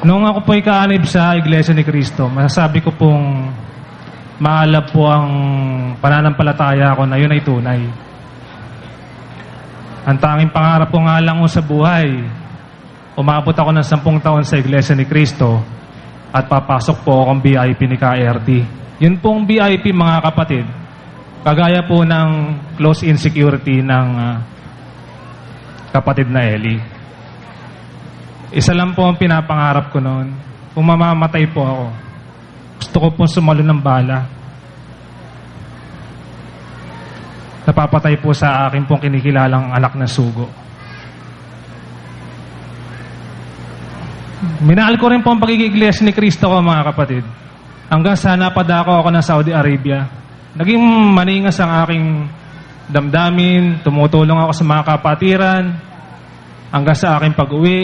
Nung ako po'y kaanib sa Iglesia ni Cristo, masasabi ko pong maalab po ang pananampalataya ko na yun ay tunay. Ang tanging pangarap ko nga lang sa buhay, umabot ako ng 10 taon sa Iglesia ni Cristo at papasok po akong VIP ni KRD. Yun pong VIP, mga kapatid, kagaya po ng close-in security ng kapatid na Eli. Isa lang po ang pinapangarap ko noon. Kung mamamatay po ako, gusto ko po sumalo ng bala. Napapatay po sa akin pong kinikilalang anak na sugo. Minahal ko rin po ang pagiging-iglesia ni Cristo ko, mga kapatid. Hanggang sa napadako ako ng Saudi Arabia. Naging maningas ang aking damdamin, tumutulong ako sa mga kapatiran, hanggang sa aking pag-uwi.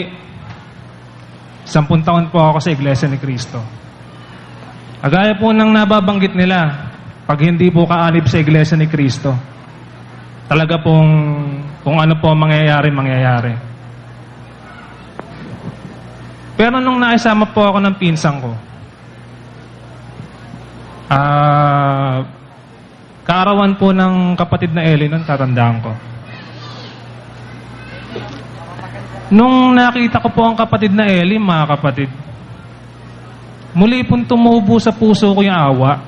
10 taon po ako sa Iglesia ni Cristo. Agaya po ng nababanggit nila, pag hindi po kaanib sa Iglesia ni Cristo, talaga pong kung ano po mangyayari, mangyayari. Pero nung naisama po ako ng pinsan ko, kaarawan po ng kapatid na Ellie nun, tatandaan ko. Nung nakita ko po ang kapatid na Ellie, mga kapatid, muli pong tumubo sa puso ko yung awa.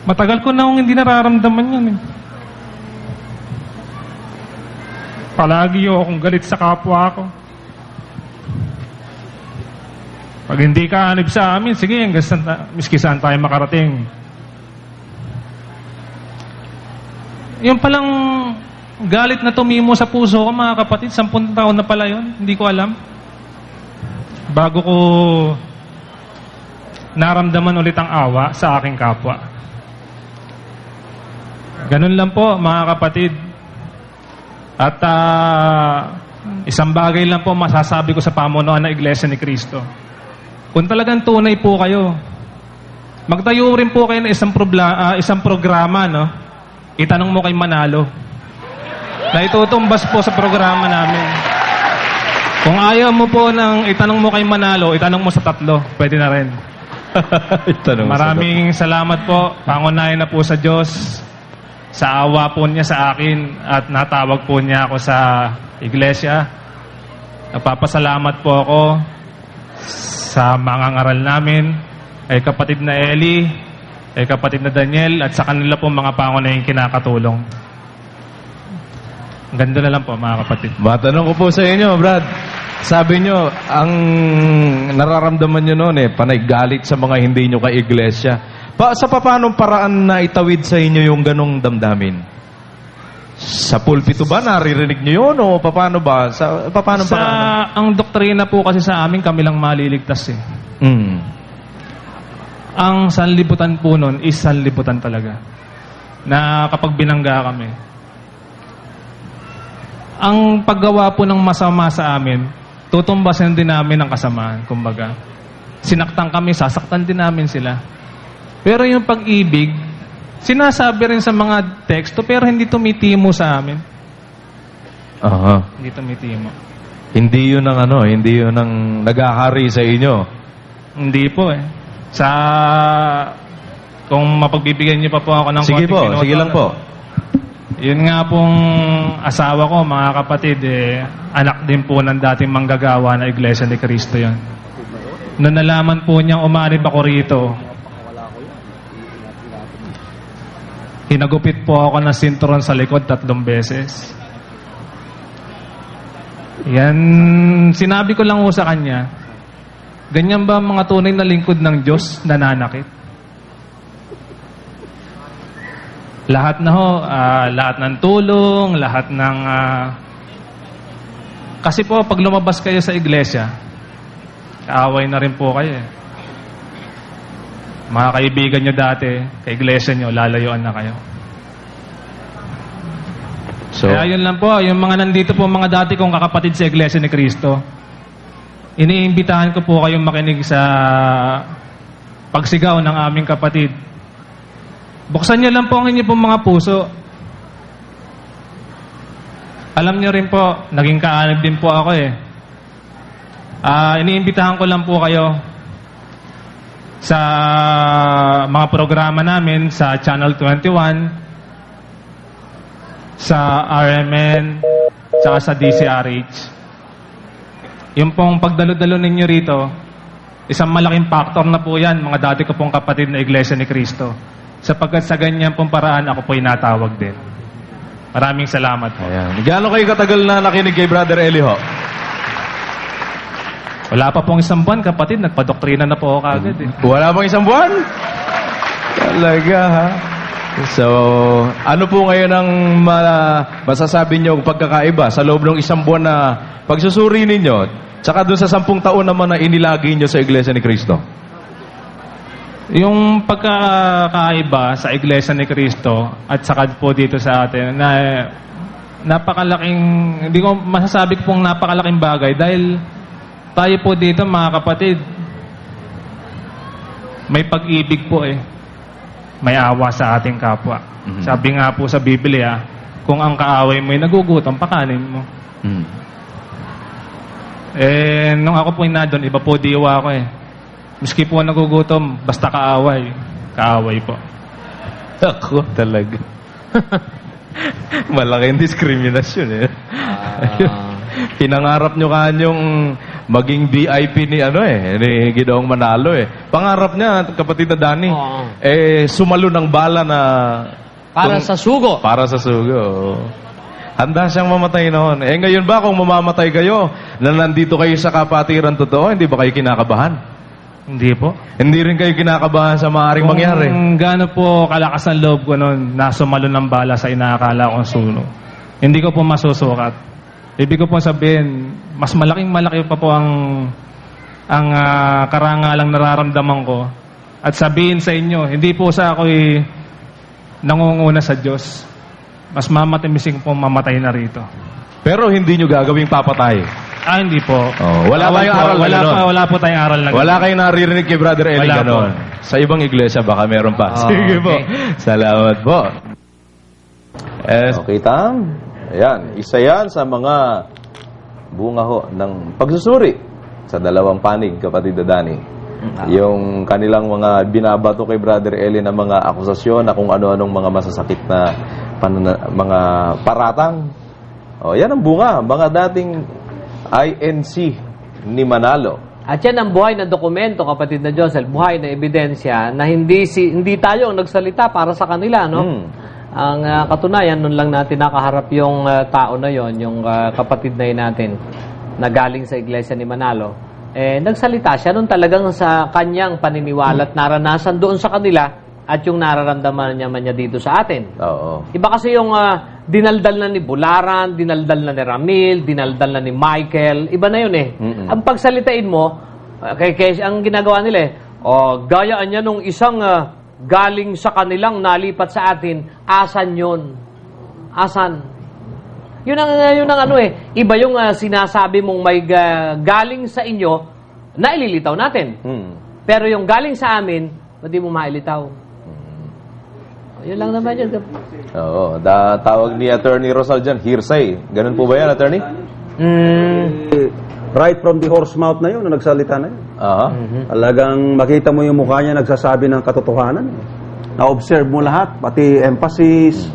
Matagal ko na akong hindi nararamdaman yun eh. Palagi akong galit sa kapwa ko. Pag hindi ka anib sa amin, sige, miski saan tayo makarating. Yung palang galit na tumimo sa puso ko, mga kapatid, 10 taon na pala yun, hindi ko alam. Bago ko naramdaman ulit ang awa sa aking kapwa. Ganun lang po, mga kapatid. At isang bagay lang po masasabi ko sa pamunuan ng Iglesia ni Cristo. Kung talagang tunay po kayo, magtayo rin po kayo ng isang programa, no? Itanong mo kay Manalo. Na itutumbas po sa programa namin. Kung ayaw mo po ng itanong mo kay Manalo, itanong mo sa 3. Pwede na rin. Maraming salamat po. Pangunahin na po sa Diyos. Sa awa po niya sa akin at natawag po niya ako sa iglesia. Nagpapasalamat po ako sa mga ngaral namin, ay kapatid na Ellie, ay kapatid na Daniel, at sa kanila po mga pangunahing kinakatulong. Ganda na lang po, mga kapatid.
Matanong ko po sa inyo, Brad. Sabi nyo, ang nararamdaman nyo noon panay galit sa mga hindi nyo ka-iglesia. Sa paanong paraan na itawid sa inyo yung ganong damdamin? Sa pulpito ba naririnig nyo yun o paano ba?
Ang doktrina po kasi sa amin, kami lang maliligtas eh. Ang sanlibutan po nun is sanlibutan talaga. Na kapag binangga kami, ang paggawa po ng masama sa amin, tutumbasin din namin ang kasamaan, kumbaga. Sinaktan kami, sasaktan din namin sila. Pero yung pag-ibig, sinasabi rin sa mga teksto, pero hindi tumitimo sa amin. Hindi tumitimo.
Hindi yun ang nag-ahari sa inyo.
Hindi po eh. Kung mapagbibigyan niyo pa po ako ng
sige po, sige lang po.
Yun nga pong asawa ko, mga kapatid, anak din po ng dating manggagawa na Iglesia ni Cristo yun. Noong nalaman po niyang umanib ako rito, hinagupit po ako ng sinturon sa likod 3 beses. Yan, sinabi ko lang ho sa kanya, ganyan ba mga tunay na lingkod ng Diyos nananakit? Lahat na ho, lahat ng tulong, lahat ng... kasi po, pag lumabas kayo sa iglesia, kaaway na rin po kayo eh. Mga kaibigan nyo dati, ka iglesia nyo, lalayuan na kayo. Kaya yun lang po, yung mga nandito po, mga dati kong kakapatid sa Iglesia ni Cristo, iniimbitahan ko po kayong makinig sa pagsigaw ng aming kapatid. Buksan nyo lang po ang inyo pong mga puso. Alam nyo rin po, naging kaanib din po ako eh. Iniimbitahan ko lang po kayo sa mga programa namin sa Channel 21, sa RMN, saka sa DCRH. Yung pong pagdalo-dalo ninyo rito, isang malaking factor na po yan, mga dati ko pong kapatid na Iglesia ni Cristo. Sapagkat sa ganyan pong paraan, ako po'y natawag din. Maraming salamat po.
Gaano kayo katagal na nakinig kay Brother Eli ho?
Wala pa pong 1 buwan, kapatid. Nagpadoktrina na po ako kagad eh.
Wala pong 1 buwan? Talaga ha? So, ano po ngayon ang masasabi nyo pagkakaiba sa loob ng 1 buwan na pagsusuri ninyo, tsaka doon sa 10 taon naman na inilagi nyo sa Iglesia ni Cristo?
Yung pagkakaiba sa Iglesia ni Cristo at saka po dito sa atin na napakalaking, hindi ko masasabi pong napakalaking bagay dahil tayo po dito mga kapatid, may pag-ibig po eh. May awa sa ating kapwa. Sabi nga po sa Biblia, kung ang kaaway mo ay nagugutom, pakanin mo. Eh, nung ako po nandun, iba po diwa ko eh. Miski po nagugutom, basta kaaway. Kaaway po.
Ako talaga. Malaking diskriminasyon eh. Pinangarap nyo kanyang maging VIP ni ni Gideong Manalo eh. Pangarap niya, kapatid na Danny, sumalo ng bala na
Para sa sugo.
Para sa sugo. Handa siyang mamatay noon. Eh ngayon ba kung mamamatay kayo na nandito kayo sa kapatiran totoo, hindi ba kayo kinakabahan?
Hindi po.
Hindi rin kayo kinakabahan sa maaaring mangyari?
Kung gaano po kalakas ang loob ko noon, nasumalo ng bala sa inaakala kong sunog. Hindi ko po masusukat. Ibig ko po sabihin, mas malaki pa po ang karangalang nararamdaman ko. At sabihin sa inyo, hindi po sa ako'y nangunguna sa Diyos. Mas mamatimising po mamatay na rito.
Pero hindi nyo gagawing papatay?
Hindi po.
Wala kayong aral na gano'n?
Wala po tayong aral na gano'n.
Wala kayong naririnig kay Brother Eli
Wala
gano'n? Sa ibang iglesia baka meron pa. Sige po. Salamat po. Okay, Tam. Ayan, isa yan sa mga bunga ho ng pagsusuri sa dalawang panig, kapatid na Danny. Yung kanilang mga binabato kay Brother Eli na mga akusasyon na kung ano-anong mga masasakit na mga paratang. Yan ang bunga, mga dating INC ni Manalo.
At yan ang buhay na dokumento, kapatid na Josel, buhay na ebidensya na hindi tayo ang nagsalita para sa kanila, no? Ang katunayan, nun lang natin nakaharap yung tao na yon, yung kapatid na yun natin na galing sa iglesia ni Manalo. Nagsalita siya nun talagang sa kanyang paniniwala at naranasan doon sa kanila at yung nararamdaman niya dito sa atin. Iba kasi yung dinaldal na ni Bularan, dinaldal na ni Ramil, dinaldal na ni Michael. Iba na yun eh. Ang pagsalitain mo, ang ginagawa nila gayaan niya nung isang galing sa kanilang nalipat sa atin, asan yun? Asan? Yun ang iba yung sinasabi mong may galing sa inyo na ililitaw natin. Pero yung galing sa amin, hindi mo mailitaw. Yun lang naman yun.
Tawag ni Attorney Rosal dyan, hearsay. Ganun po ba yan, Attorney?
Right from the horse mouth na yun, na nagsalita na yun. Talagang makita mo yung mukha niya nagsasabi ng katotohanan. Na-observe mo lahat, pati emphasis.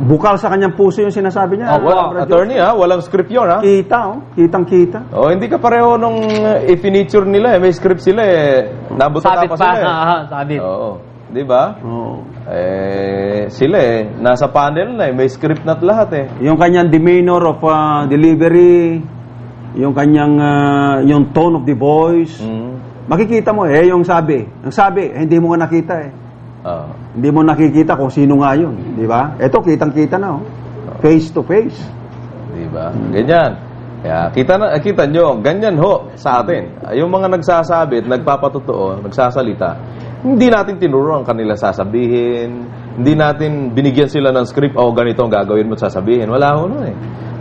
Bukal sa kanyang puso yung sinasabi niya.
Attorney, walang script yun, ha?
Kitang-kita.
Hindi ka pareho nung i-feature nila, may script sila nabuta pa sila.
Sabit.
Di ba? Sila nasa panel na may script na lahat
Yung kanyang demeanor of delivery, yung kanyang yung tone of the voice, makikita mo yung sabi. Ang sabi, hindi mo nga nakita Hindi mo nakikita kung sino nga yun, di ba? Ito, kitang-kita na, face to face.
Di ba? Ganyan. Kaya kita nyo, ganyan ho sa atin. Yung mga nagsasabi at nagpapatotoo, nagsasalita, hindi natin tinuro ang kanila sasabihin, hindi natin binigyan sila ng script, ganito ang gagawin mo at sasabihin. Wala ho nun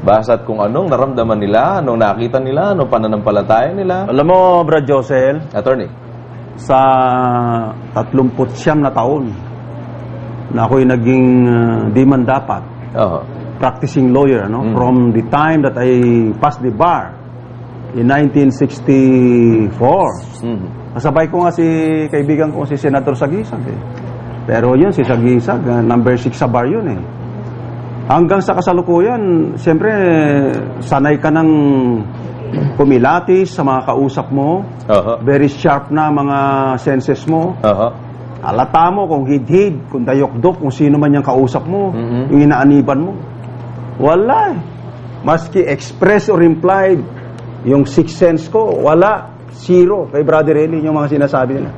Basta't kung anong naramdaman nila, anong nakita nila, anong pananampalataya nila.
Alam mo, Brad Josel,
Attorney,
sa 39 na taon na ako'y naging di man dapat practicing lawyer, from the time that I passed the bar in 1964. Kasabay ko nga si kaibigan ko si Senator Sagisag Pero yun, si Sagisag, number 6 sa bar yun Hanggang sa kasalukuyan, siyempre, sanay ka ng kumilatis sa mga kausap mo. Very sharp na mga senses mo. Alata mo kung hid-hid, kung dayok-dok, kung sino man yung kausap mo, yung inaaniban mo. Wala Maski express or implied, yung sixth sense ko, wala. Zero. Kay Brother Eli, yung mga sinasabi nila.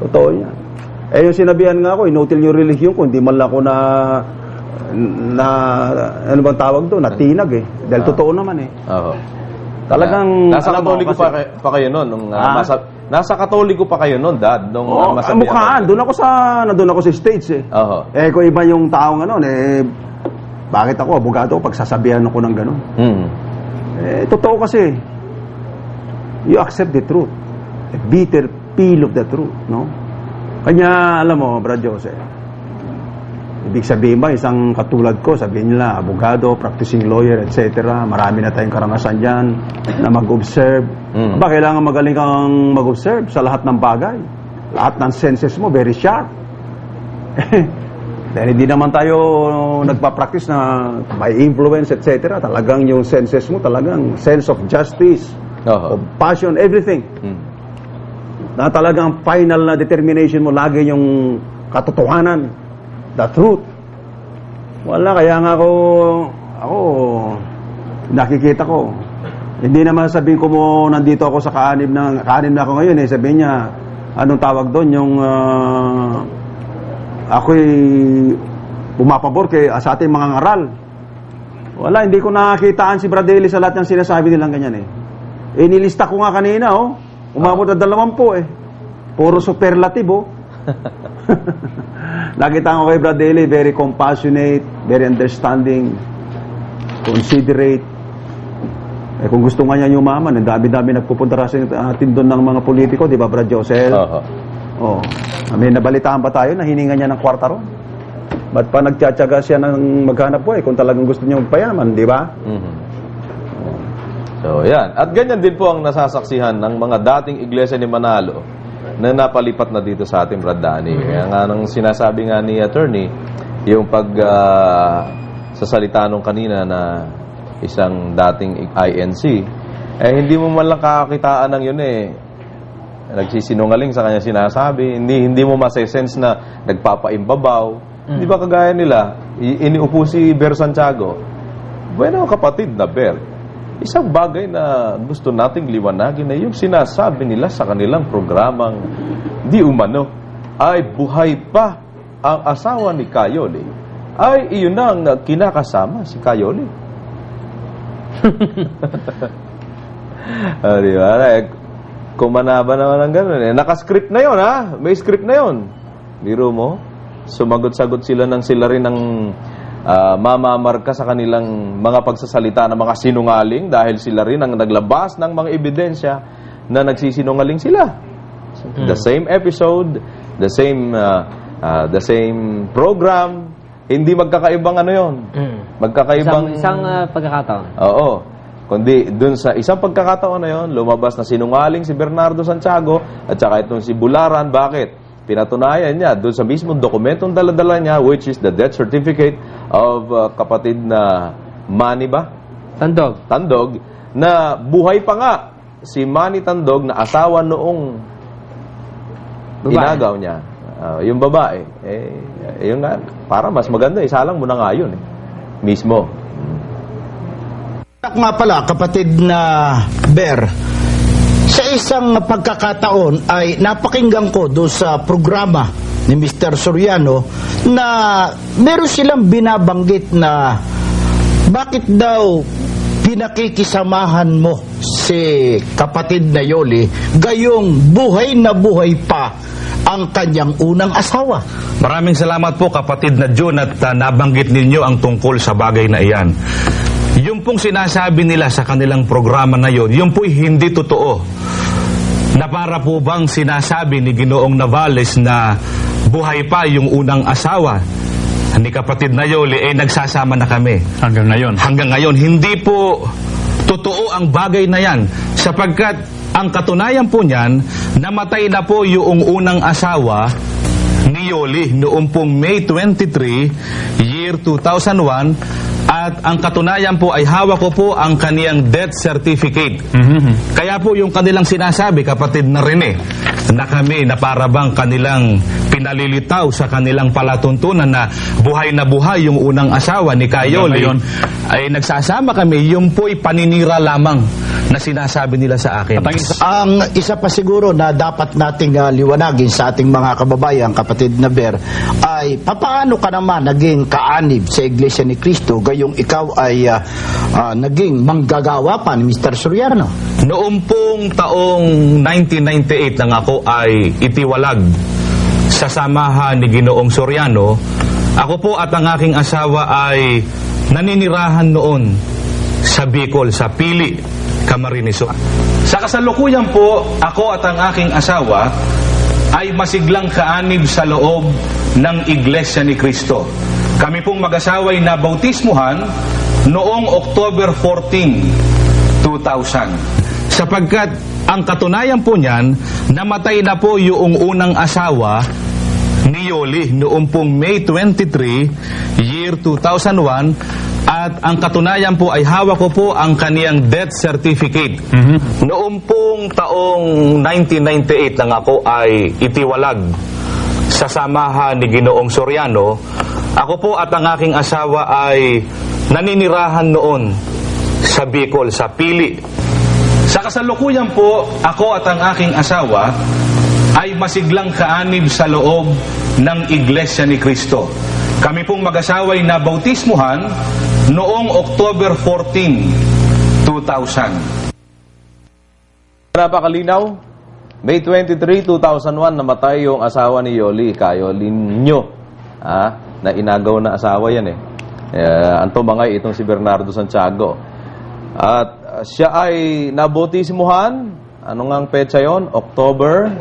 Totoo yan. Yung sinabihan nga ako, inutil yung religion ko, hindi man lang ako ano bang tawag doon? Natinag Dahil totoo naman Talagang
nasa Katoliko pa kayo noon nasa Katoliko pa kayo noon, Dad, nung
mukhaan. Nandun ako sa stage kung iba yung tao nga noon bakit ako abogado pagsasabihan ako ng ganun? Totoo kasi you accept the truth. A bitter feel of the truth, no? Kanya, alam mo, Brad Jose, ibig sabihin ba, isang katulad ko, sabihin nila, abogado, practicing lawyer, etc. Marami na tayong karanasan dyan na mag-observe. Aba, kailangan magaling kang mag-observe sa lahat ng bagay. Lahat ng senses mo, very sharp. Dahil hindi naman tayo nagpa-practice na by influence, etc. Talagang yung senses mo, talagang sense of justice, of passion, everything. Na talagang final na determination mo, lagi yung katotohanan, the truth. Wala, kaya nga ako nakikita ko. Hindi naman sabihin ko mo nandito ako sa kaanib na ako ngayon eh. Sabihin niya, anong tawag doon, yung ako'y pumapabor sa ating mga ngaral. Wala, hindi ko nakakitaan si Brad Eli sa lahat ng sinasabi nilang ganyan eh. Nilista ko nga kanina, umabot na 20 eh. Puro superlative, Nakita ko kay Brad Eli, very compassionate, very understanding, considerate. Kung gusto nga niya yumaman, ang dami-dami nagpupunta sa atin doon ng mga politiko, di ba, Brad Josel? May nabalitaan ba tayo na hininga niya ng kwarta ron? Ba't pa nagtsatsaga siya ng maghanap buhay kung talagang gusto niya magpayaman, di ba?
So, yan. At ganyan din po ang nasasaksihan ng mga dating iglesia ni Manalo na napalipat na dito sa ating Brad Danny. Kaya nga nang sinasabi nga ni attorney, yung sasalita nung kanina na isang dating INC, hindi mo man lang kakakitaan ng yun eh. Nagsisinungaling sa kanya sinasabi, hindi mo masesense na nagpapaimbabaw. Hindi ba kagaya nila, iniupo si Ber Santiago, bueno kapatid na Ber, isang bagay na gusto nating liwanagin na yung sinasabi nila sa kanilang programang di umano ay buhay pa ang asawa ni Kayoli, ay iyon na ang kinakasama si Kayoli. Diba? Kumanaba naman ng gano'n eh. Naka-script na yun, ha? May script na yun. Biro mo, sumagot-sagot sila ng sila rin ng mamamarka sa kanilang mga pagsasalita ng mga sinungaling dahil sila rin ang naglabas ng mga ebidensya na nagsisinungaling sila. The same episode, the same program, hindi magkakaibang ano yun. Magkakaibang...
Isang pagkakataon.
Oo. Kundi dun sa isang pagkakataon na yon, lumabas na sinungaling si Bernardo Santiago at saka itong si Bularan. Bakit? Pinatunayan niya dun sa mismong dokumentong dala-dala niya, which is the death certificate of kapatid na Manny ba? Tandog. Na buhay pa nga si Manny Tandog na asawa noong inagaw niya. Yung babae. Yun nga, para mas maganda, isalang mo na nga yun eh. Mismo.
Ako nga pala, kapatid na Ber, sa isang pagkakataon ay napakinggan ko doon sa programa ni Mr. Soriano na meron silang binabanggit na bakit daw pinakikisamahan mo si kapatid na Yoli gayong buhay na buhay pa ang kanyang unang asawa.
Maraming salamat po kapatid na June at nabanggit ninyo ang tungkol sa bagay na iyan. Yung pong sinasabi nila sa kanilang programa na yon, yung po'y hindi totoo. Na para po bang sinasabi ni Ginoong Navales na buhay pa yung unang asawa ni kapatid na Yoli, nagsasama na kami.
Hanggang ngayon.
Hanggang ngayon. Hindi po totoo ang bagay na yan. Sapagkat ang katunayan po niyan, namatay na po yung unang asawa ni Yoli noong pong May 23, year 2001. At ang katunayan po ay hawak ko po ang kaniyang death certificate. Kaya po yung kanilang sinasabi, kapatid na Rene, na kami na parabang kanilang pinalilitaw sa kanilang palatuntunan na buhay yung unang asawa ni Kayoli, ay nagsasama kami, yung po'y paninira lamang na sinasabi nila sa akin.
Ang isa pa siguro na dapat nating liwanagin sa ating mga kababayan, kapatid na Ber, ay papaano ka naman naging kaanib sa Iglesia ni Cristo gayong ikaw ay naging manggagawa pa ni Mr. Soriano?
Noong pong taong 1998 nang ako ay itiwalag sa samahan ni Ginoong Soriano, ako po at ang aking asawa ay naninirahan noon sa Bicol, sa Pili. Camarines Sur. Sa kasalukuyan po, ako at ang aking asawa ay masiglang kaanib sa loob ng Iglesia ni Cristo. Kami pong mag-asawa ay nabautismuhan noong October 14, 2000. Sapagkat ang katunayan po niyan, namatay na po yung unang asawa ni Yoli noong pong May 23, year 2001, at ang katunayan po ay hawak ko po ang kaniyang death certificate. Noong pong taong 1998 nang ako ay itiwalag sa samahan ni Ginoong Soriano, ako po at ang aking asawa ay naninirahan noon sa Bicol, sa Pili. Sa kasalukuyan po, ako at ang aking asawa ay masiglang kaanib sa loob ng Iglesia ni Cristo. Kami pong mag-asawa ay nabautismuhan noong October 14, 2000.
Napakalinaw, May 23, 2001, namatay yung asawa ni Yoli, Cayolinio. Na inagaw na asawa yan eh. Ang tumangay itong si Bernardo Santiago. At siya ay nabautismuhan, ano nga ang petsa yon? October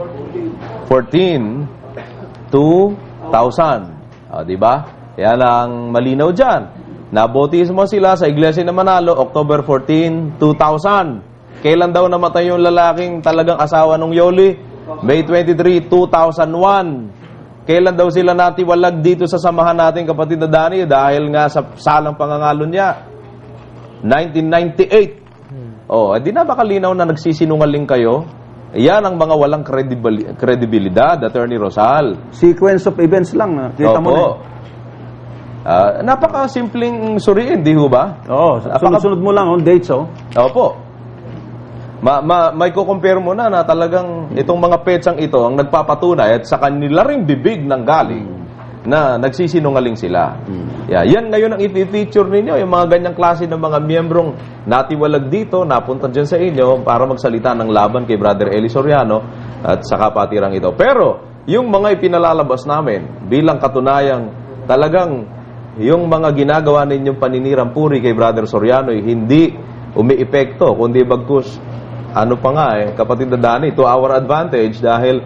14, 2000. Diba? Kaya lang malinaw dyan. Nabautismo sila sa Iglesia ng Manalo, October 14, 2000. Kailan daw namatay yung lalaking talagang asawa ng Yoli? May 23, 2001. Kailan daw sila natiwalag dito sa samahan natin, kapatid na Dani? Dahil nga sa salang pangangalo niya. 1998. Di na makalinaw na nagsisinungaling kayo? Yan ang mga walang kredibilidad, Attorney Rosal.
Sequence of events lang. Kita mo na.
Napaka-simpleng suriin, di ho ba?
Sunod-sunod mo lang on dates,
Opo. May kukumpare mo na talagang itong mga petsang ito ang nagpapatunay at sa kanila ring bibig ng galing na nagsisinungaling sila. Yan ngayon ang i-feature ninyo, yung mga ganyang klase ng mga miyembrong natiwalag dito, napunta dyan sa inyo para magsalita ng laban kay Brother Eli Soriano at sa kapatirang ito. Pero yung mga ipinalalabas namin bilang katunayang talagang yung mga ginagawa ninyong paninirang puri kay Brother Soriano ay hindi umiepekto, kundi bagkus kapatid na Dani, to our advantage dahil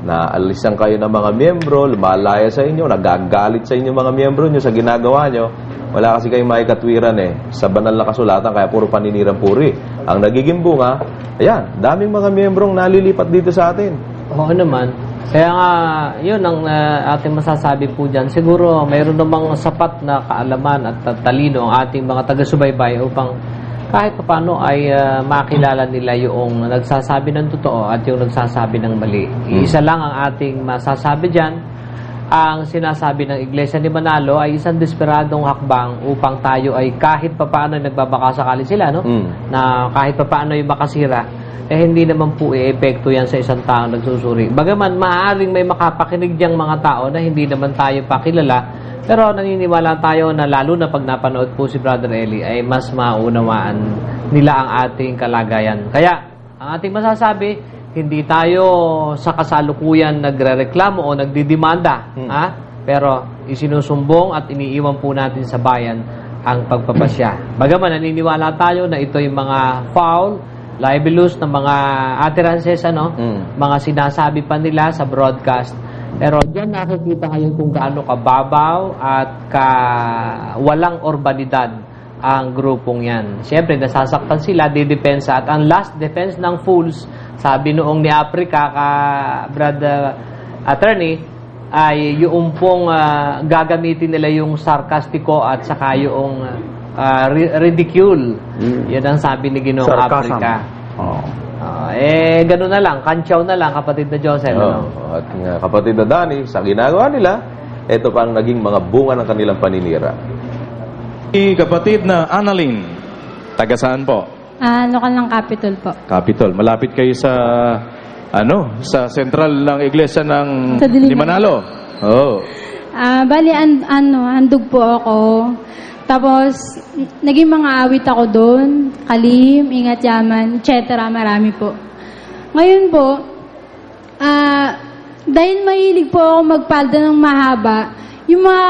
naalisan kayo ng mga miyembro, lumalaya sa inyo, nagagalit sa inyo mga miyembro nyo sa ginagawa nyo. Wala kasi kayong makikatwiran sa banal na kasulatan, kaya puro paninirang puri. Ang nagiging bunga, ayan, daming mga miyembrong nalilipat dito sa atin.
Oo naman. Kaya nga, yun ang ating masasabi po dyan. Siguro, mayroon namang sapat na kaalaman at talino ang ating mga taga-subaybay upang kahit paano ay makilala nila yung nagsasabi ng totoo at yung nagsasabi ng mali. Isa lang ang ating masasabi dyan. Ang sinasabi ng Iglesia ni Manalo ay isang desperadong hakbang upang tayo ay kahit paano nagbabaka sakali sila, na kahit paano ay makasira, hindi naman po epekto yan sa isang taong nagsusuri. Bagaman maaaring may makapakinig diyang mga tao na hindi naman tayo pakilala, pero naniniwala tayo na lalo na pag napanood po si Brother Eli ay mas maunawaan nila ang ating kalagayan. Kaya, ang ating masasabi, hindi tayo sa kasalukuyan nagrereklamo o nagdidemanda. Pero isinusumbong at iniiwan po natin sa bayan ang pagpapasya. Bagaman naniniwala tayo na ito yung mga foul, libelous na mga utterances, mga sinasabi pa nila sa broadcast. Pero diyan nakikita ngayon kung gaano kababaw at walang urbanidad ang grupong yan. Siyempre, nasasaktan sila, didepensa. At ang last defense ng fools, sabi noong ni Africa, Brother Attorney, ay yung pong gagamitin nila yung sarkastiko at saka yung ridicule. Yan ang sabi ni Ginoong Africa. Gano'n na lang, kantsaw na lang, kapatid na Joseph.
At kapatid na Dani, sa ginagawa nila, ito pa ang naging mga bunga ng kanilang paninira.
Kapatid na Annalyn, taga saan po?
Local ng Capitol po.
Capitol. Malapit kayo sa sa sentral ng iglesia ng
Sa
Manalo.
Bali handog po ako. Tapos naging mga awit ako doon, Kalim, Ingat Yaman, etc. Marami po. Ngayon po, dahil mahilig po ako magpalda ng mahaba, yung mga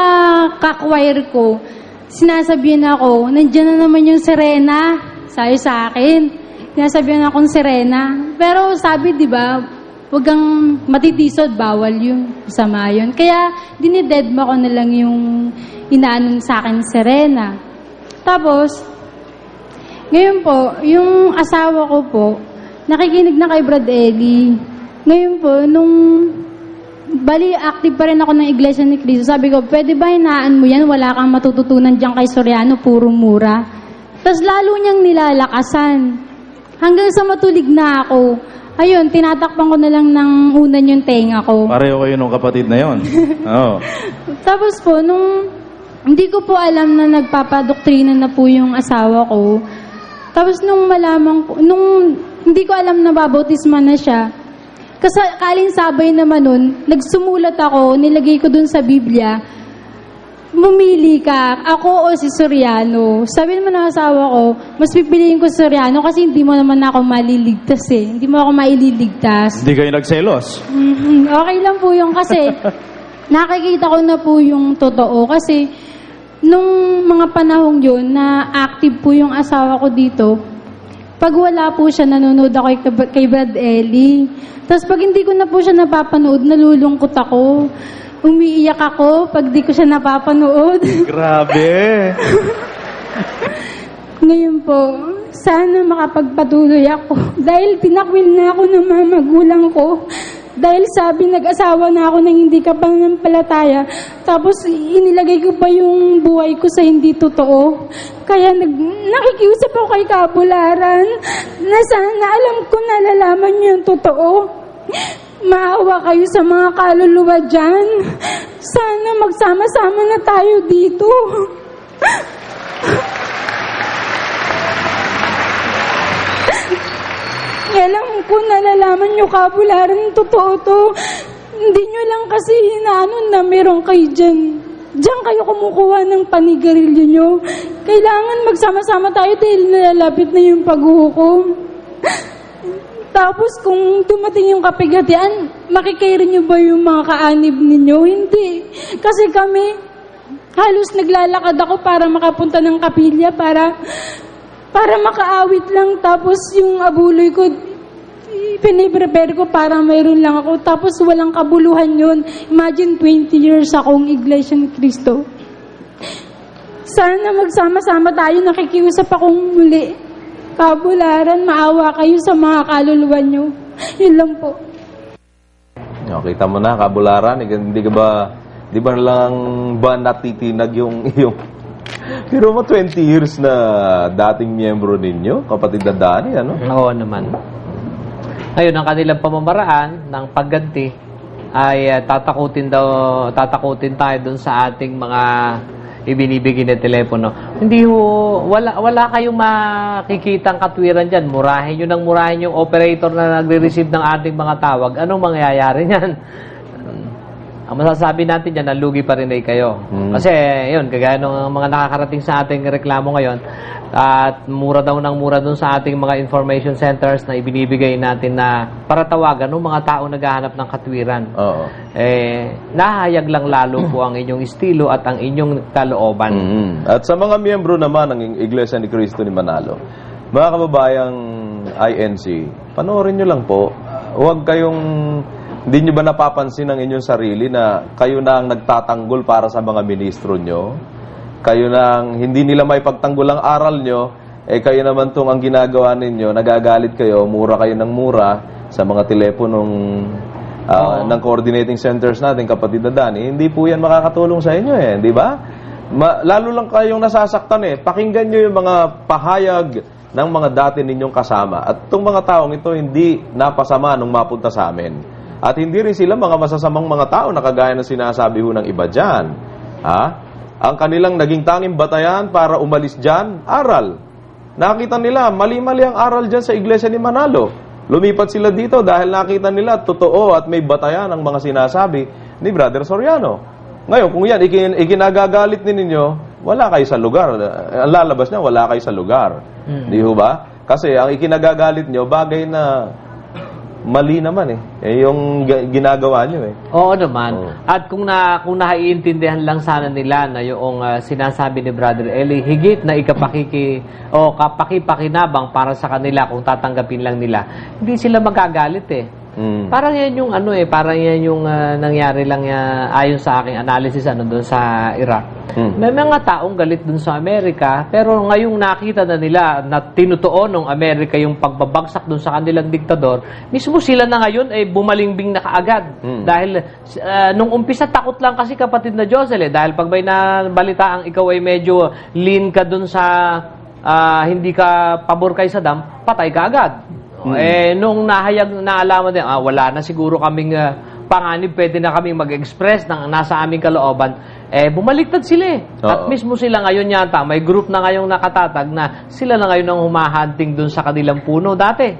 kakwair ko, sinasabihan ako, nandiyan na naman yung Serena, sayo sa akin. sinasabihan akong Serena. Pero sabi, di ba, huwag kang matitisod, bawal yun, masama yun. Kaya dinidedma ko na lang yung inaanon sa akin Serena. Tapos, ngayon po, yung asawa ko po, nakikinig na kay Brad Eli. Ngayon po, bali, active pa rin ako ng Iglesia ni Cristo. Sabi ko, pwede ba hinaan mo yan? Wala kang matututunan dyan kay Soriano, puro mura. Tapos lalo niyang nilalakasan. Hanggang sa matulig na ako. Ayun, tinatakpan ko na lang ng unan yung tenga ko.
Pareho kayo nung kapatid na yon. Oo.
Tapos po, hindi ko po alam na nagpapadoktrina na po yung asawa ko. Tapos nung malaman ko, hindi ko alam na babautisma na siya. Kasi kaling sabay naman nun, nagsumulat ako, nilagay ko dun sa Biblia, mumili ka, ako o si Soriano. Sabi naman ng asawa ko, mas pipiliin ko si Soriano kasi hindi mo naman ako maliligtas eh. Hindi mo ako maililigtas.
Hindi kayo nagselos?
Okay lang po yung kasi nakikita ko na po yung totoo. Kasi nung mga panahong yun na active po yung asawa ko dito, pag wala po siya, nanonood ako kay Brad Eli. Tapos pag hindi ko na po siya napapanood, nalulungkot ako. Umiiyak ako pag di ko siya napapanood.
Grabe!
Ngayon po, sana makapagpatuloy ako. Dahil tinakwil na ako ng mga magulang ko. Dahil sabi, nag-asawa na ako ng hindi kapanampalataya. Tapos inilagay ko pa yung buhay ko sa hindi totoo. Kaya nakikiusap ako kay Kabularan na sana alam ko nalalaman niyo yung totoo. Maawa kayo sa mga kaluluwa dyan. Sana magsama-sama na tayo dito. Alam ko nalalaman nyo, Kabularan, totoo to. Hindi nyo lang kasi hinaanon na meron kayo dyan. Diyan kayo kumukuha ng panigarilyo nyo. Kailangan magsama-sama tayo dahil nalalapit na yung paghuhukom. Tapos kung dumating yung kapigatian, makikairin nyo ba yung mga kaanib ninyo? Hindi. Kasi kami, halos naglalakad ako para makapunta ng kapilya, para makaawit lang. Tapos yung abuloy ko, piniprepare ko para mayroon lang ako. Tapos walang kabuluhan yun. Imagine 20 years akong Iglesia ni Cristo. Sana magsama-sama tayo, nakikiusap akong muli. Kabularan, maawa kayo sa mga kaluluwa nyo. Yun lang po.
Kita mo na, Kabularan, hindi ka ba, di ba lang ba natitinag yung pero mo 20 years na dating miyembro ninyo, kapatid na Dani, ano?
Oo naman. Ngayon, ang kanilang pamamaraan ng pagganti ay tatakutin tayo dun sa ating mga ibinibigay na telepono. Hindi wala kayong makikitang katwiran dyan. Murahin nyo ng murahin yung operator na nagre-receive ng ating mga tawag. Anong mangyayari niyan? Ang masasabi natin dyan, nalugi pa rin ay kayo. Kasi, yun, kagaya ng mga nakakarating sa ating reklamo ngayon, at mura daw ng mura dun sa ating mga information centers na ibinibigay natin na para tawagan ng mga tao naghahanap ng katwiran.
Oo.
Nahayag lang lalo po ang inyong estilo at ang inyong kalooban.
At sa mga miyembro naman ng Iglesia ni Cristo ni Manalo, mga kababayang INC, panoorin nyo lang po, huwag kayong hindi nyo ba napapansin ang inyong sarili na kayo na ang nagtatanggol para sa mga ministro nyo? Kayo na ang hindi nila may pagtanggol ang aral nyo, kayo naman itong ang ginagawa ninyo, nagagalit kayo, mura kayo ng mura sa mga teleponong ng coordinating centers natin, kapatid na Dani. Hindi po yan makakatulong sa inyo di ba? Lalo lang kayong nasasaktan Pakinggan nyo yung mga pahayag ng mga dati ninyong kasama. At itong mga taong ito hindi napasama nung mapunta sa amin. At hindi rin sila mga masasamang mga tao na kagaya ng sinasabi ho ng iba dyan. Ang kanilang naging tanging batayan para umalis dyan, aral. Nakita nila, mali-mali ang aral dyan sa Iglesia ni Manalo. Lumipat sila dito dahil nakita nila totoo at may batayan ang mga sinasabi ni Brother Soriano. Ngayon, kung yan, ikinagagalit ninyo, wala kayo sa lugar. Ang lalabas niya, wala kayo sa lugar. Di ho ba? Kasi ang ikinagagalit nyo, bagay na mali naman yung ginagawa nyo
Oo naman. At kung naiintindihan lang sana nila na yung sinasabi ni Brother Eli, higit na kapakipakinabang para sa kanila kung tatanggapin lang nila, hindi sila magagalit Parang yan yung parang yan yung nangyari lang ayon sa aking analysis doon sa Iraq. May mga taong galit doon sa Amerika, pero ngayong nakita na nila na tinutuon ng Amerika yung pagbabagsak doon sa kanilang diktador, mismo sila na ngayon ay bumalingbing na kaagad. Dahil nung umpisa takot lang kasi kapatid na Josel dahil pag may nabalita ang ikaw ay medyo lean ka doon sa hindi ka pabor kay Saddam, patay ka agad. Nung naalaman din, wala na siguro kaming panganib, pwede na kaming mag-express ng nasa aming kalooban, bumaliktad sila At mismo sila ngayon yata, may group na ngayong nakatatag na sila na ngayon ang humahunting dun sa kanilang puno dati.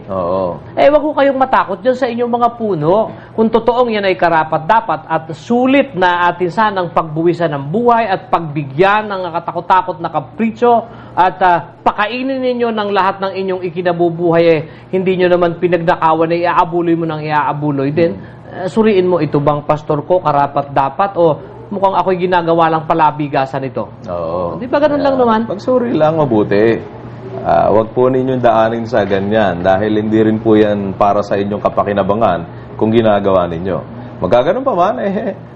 Wag ko kayong matakot dyan sa inyong mga puno. Kung totoong yan ay karapat-dapat at sulit na atin sanang pagbuwisan ng buhay at pagbigyan ng katakot-takot na kapritsyo at pakainin ninyo ng lahat ng inyong ikinabubuhay hindi nyo naman pinagnakawan na iaabuloy mo ng iaabuloy din. Suriin mo, ito bang pastor ko karapat-dapat o mukhang ako'y ginagawa lang palabigasan ito. Di ba ganun lang naman?
Magsuri lang mabuti. Huwag po ninyong daanin sa ganyan dahil hindi rin po yan para sa inyong kapakinabangan kung ginagawa ninyo. Magkaganon pa man,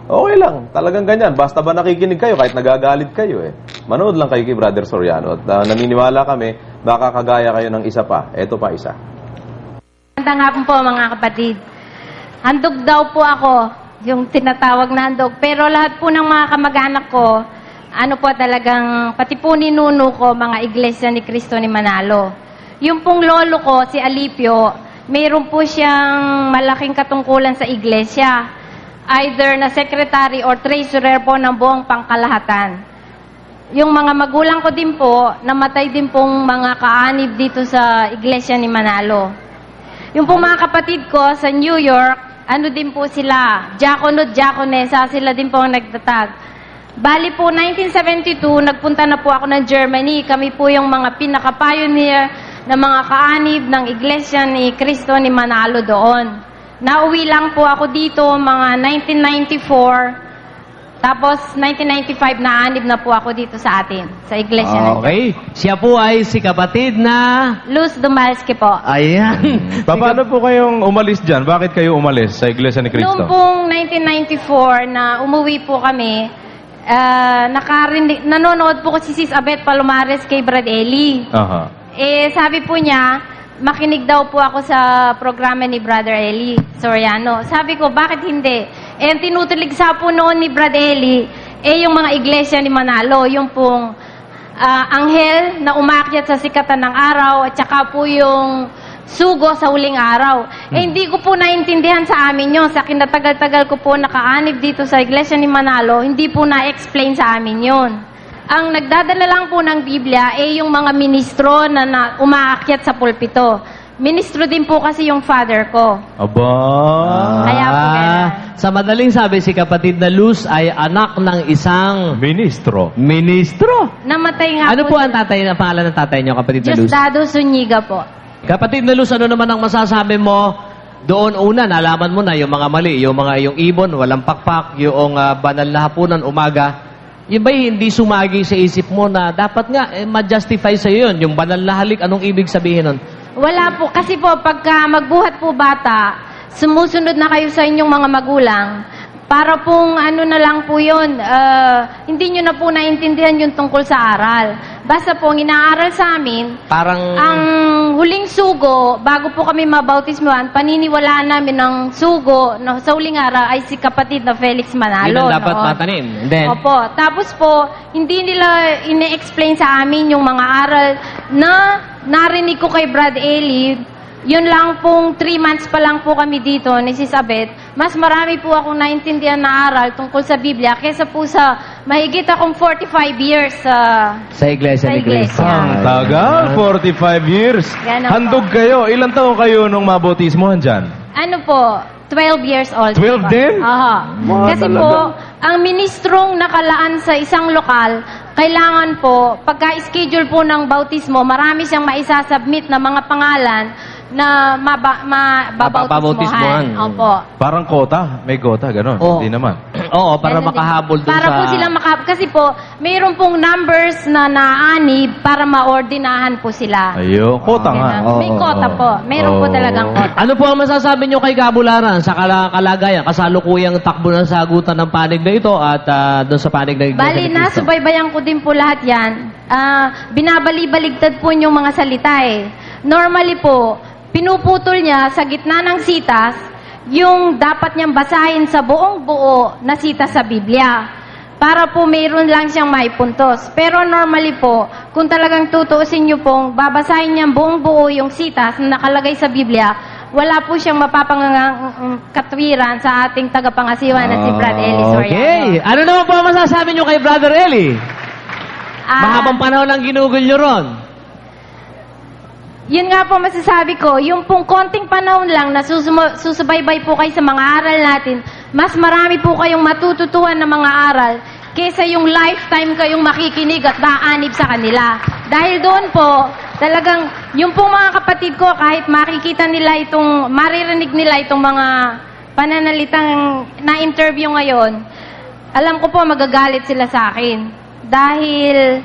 okay lang. Talagang ganyan. Basta ba nakikinig kayo kahit nagagalit kayo Manood lang kayo kay Brother Soriano at naniniwala kami baka kagaya kayo ng isa pa. Eto pa isa.
Magandang hapon po mga kapatid. Handog daw po ako, yung tinatawag na handog. Pero lahat po ng mga kamag-anak ko, talagang, pati po ninuno ko, mga iglesia ni Cristo ni Manalo. Yung pong lolo ko, si Alipio, mayroon po siyang malaking katungkulan sa iglesia. Either na secretary or treasurer po ng buong pangkalahatan. Yung mga magulang ko din po, namatay din pong mga kaanib dito sa iglesia ni Manalo. Yung pong mga kapatid ko sa New York, din po sila, diakonesa, sila din po ang nagtatag. Bali po, 1972, nagpunta na po ako ng Germany. Kami po yung mga pinaka-pioneer na mga kaanib ng Iglesia ni Cristo ni Manalo doon. Nauwi lang po ako dito mga 1994. Tapos, 1995, naanib na po ako dito sa atin, sa iglesia.
Okay. Siya po ay si kapatid na...
Luz Dumalski po.
Ayan.
Paano po kayong umalis dyan? Bakit kayo umalis sa Iglesia ni Cristo?
Noong pong 1994 na umuwi po kami, nanonood po ko si Sis Abet Palomares kay Brad Eli. Sabi po niya, makinig daw po ako sa programa ni Brother Eli Soriano. Sabi ko, bakit hindi? Tinutulig sa po noon ni Brad Eli, yung mga iglesia ni Manalo, yung pong anghel na umakyat sa sikatan ng araw, at saka po yung sugo sa huling araw. Hindi ko po naintindihan sa amin yun. Sa kinatagal-tagal ko po nakaanib dito sa iglesia ni Manalo, hindi po na-explain sa amin yun. Ang nagdadala lang po ng Biblia yung mga ministro na umaakyat sa pulpito. Ministro din po kasi yung father ko. Kaya po
sa madaling sabi, si kapatid na Luz ay anak ng isang...
Ministro.
Namatay nga
Ano po ang pangalan ng tatay niyo, kapatid na Luz?
Diosdado Zuniga po.
Kapatid na Luz, ano naman ang masasabi mo? Doon una, nalaman mo na yung mga mali, yung ibon, walang pakpak, yung banal na hapunan, umaga. Yung ba'y hindi sumagi sa isip mo na dapat nga, ma-justify sa'yo yun, yung banal na halik, anong ibig sabihin nun?
Wala po. Kasi po, pagka magbuhat po bata, sumusunod na kayo sa inyong mga magulang. Para pong na lang po yun, hindi nyo na po naintindihan yung tungkol sa aral. Basta po, inaaral sa amin, ang huling sugo, bago po kami mabautismuhan, paniniwalaan namin ng sugo sa huling araw ay si kapatid na Felix Manalo.
Yun ang dapat matanin.
Opo. Tapos po, hindi nila ine-explain sa amin yung mga aral na narinig ko kay Brad Eli. Yun lang pong 3 months pa lang po kami dito ni Sis Abet. Mas marami po akong naintindihan na aral tungkol sa Biblia kesa po sa mahigit akong 45 years
sa Iglesia ni Cristo.
Ang tagal, 45 years.
Ganon
Handog
po.
kayo. Ilang taon kayo nung mabautismohan dyan?
Ano po? 12 years old.
12 din?
Kasi po, ang ministrong nakalaan sa isang lokal, kailangan po, pagka-schedule po ng bautismo, marami siyang maisasubmit na mga pangalan na mababautismohan. Opo.
Parang kota. May kota, gano'n.
Oo.
Hindi naman.
Oo, para makahabol dun
Para
sa...
po sila kasi po, mayroon pong numbers na naanib para maordinahan po sila.
Ayun, kota nga.
May kota po. Mayroon po talagang kota.
Ano po ang masasabi nyo kay Kabularan sa kalagayan, kasalukuyang takbo ng sagutan ng panig na ito at doon sa panig na Iglesia
Bali
ni
na,
Cristo?
subaybayan ko din po lahat yan. Binabali-baligtad po yung mga salita eh. Normally po, pinuputol niya sa gitna ng sitas yung dapat niyang basahin sa buong buo na sitas sa Biblia. Para po mayroon lang siyang maipuntos. Pero normally po, kung talagang tutuusin niyo pong babasahin niyang buong buo yung sitas na nakalagay sa Biblia, wala po siyang mapapangkatwiran sa ating tagapangasiwa na si Brad Ellie Soriano.
Okay. Ano naman po ang masasabi nyo kay Brother Eli? Mahabang panahon ang ginugol nyo ron.
Yun nga po masasabi ko, yung pong konting panahon lang na susubaybay po kayo sa mga aral natin, mas marami po kayong matututuhan ng mga aral kaysa yung lifetime kayong makikinig at maanib sa kanila. Dahil doon po, talagang yung pong mga kapatid ko, kahit makikita nila maririnig nila itong mga pananalitang na-interview ngayon, alam ko po magagalit sila sa akin. Dahil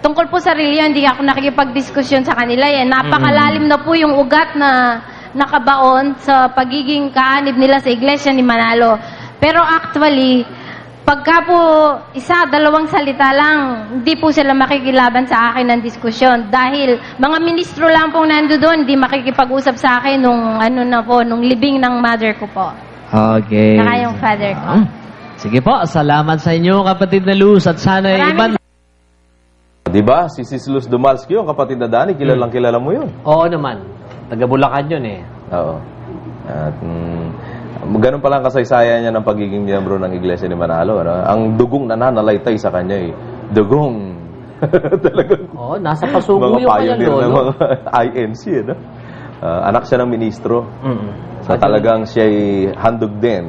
tungkol po sa reliyon, hindi ako nakikipag-diskusyon sa kanila. Napakalalim na po yung ugat na nakabaon sa pagiging kaanib nila sa Iglesia ni Manalo. Pero actually, pagka po dalawang salita lang, hindi po sila makikilaban sa akin ng diskusyon. Dahil mga ministro lang pong nando doon, hindi makikipag-usap sa akin nung libing ng mother ko po.
Okay.
Saka yung father ko.
Sige po, salamat sa inyo kapatid na Luz at sana iban.
Diba? Si Luz Dumalski, yung kapatid na Dani, kilalang kilala mo yun.
Oo naman. Taga Bulacan yun eh.
Oo. At ganun palang kasaysayan niya ng pagiging miyembro ng Iglesia ni Manalo. Ano? Ang dugong nananalaytay sa kanya eh. Dugong. Talagang
Oo, nasa pasugo
mga
yung
pioneer
kanya
ng
lolo.
mga INC. Ano? Anak siya ng ministro. So talagang siya'y handog din.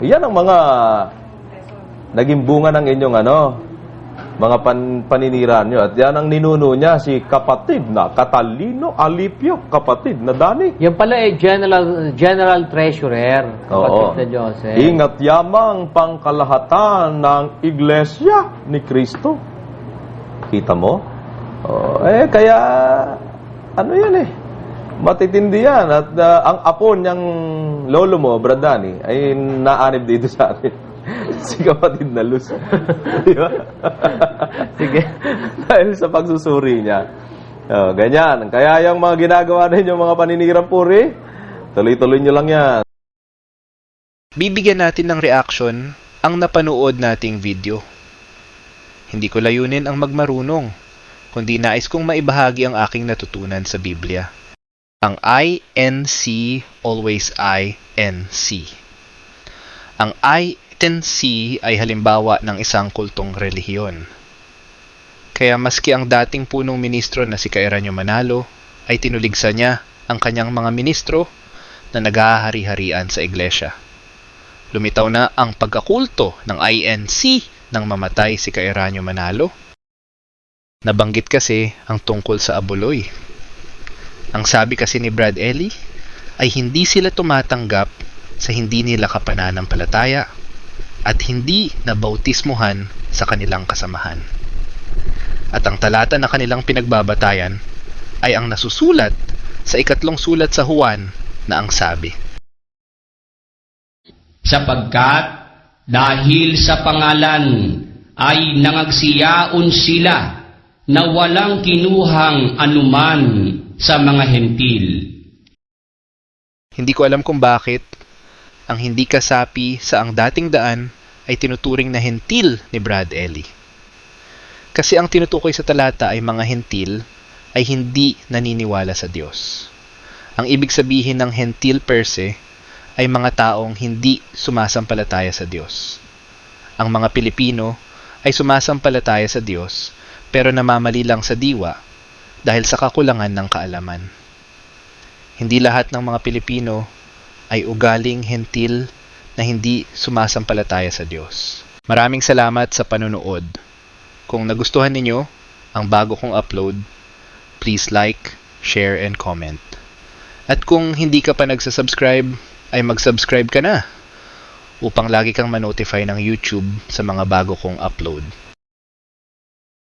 Yan ang mga naging bunga ng inyong mga paninira nyo. At yan ang ninuno niya, si kapatid na Catalino Alipio, kapatid na Dani.
Yan pala General Treasurer, kapatid na Joseph.
Ingat yamang pangkalahatan ng Iglesia ni Cristo. Kita mo? Kaya, yan matitindi yan. At ang apo niyang lolo mo, Brad Dani, ay naanib dito sa atin. Si kapatid na Luz. Di ba?
Sige.
Dahil sa pagsusuri niya. Ganyan. Kaya yung mga ginagawa ninyo, mga paninirang puri, tuloy-tuloy nyo lang yan.
Bibigyan natin ng reaction ang napanood nating video. Hindi ko layunin ang magmarunong, kundi nais kong maibahagi ang aking natutunan sa Biblia. Ang INC, always INC. Ang INC ay halimbawa ng isang kultong relihiyon. Kaya maski ang dating punong ministro na si Caeranio Manalo ay tinuligsa niya ang kanyang mga ministro na naghahari-harian sa iglesia. Lumitaw na ang pagkakulto ng INC nang mamatay si Caeranio Manalo. Nabanggit kasi ang tungkol sa abuloy. Ang sabi kasi ni Brad Ellie ay hindi sila tumatanggap sa hindi nila kapananampalataya at hindi nabautismuhan sa kanilang kasamahan. At ang talata na kanilang pinagbabatayan ay ang nasusulat sa 2 sulat sa Juan na ang sabi,
sapagkat dahil sa pangalan ay nangagsiyaon sila na walang kinuhang anuman sa mga hentil.
Hindi ko alam kung bakit ang hindi kasapi sa ang dating daan ay tinuturing na hentil ni Brad Ellie. Kasi ang tinutukoy sa talata ay mga hentil ay hindi naniniwala sa Diyos. Ang ibig sabihin ng hentil per se ay mga taong hindi sumasampalataya sa Diyos. Ang mga Pilipino ay sumasampalataya sa Diyos pero namamali lang sa diwa dahil sa kakulangan ng kaalaman. Hindi lahat ng mga Pilipino ay ugaling hentil na hindi sumasampalataya sa Diyos. Maraming salamat sa panonood. Kung nagustuhan ninyo ang bago kong upload, please like, share, and comment. At kung hindi ka pa nagsasubscribe, ay mag-subscribe ka na upang lagi kang ma-notify ng YouTube sa mga bago kong upload.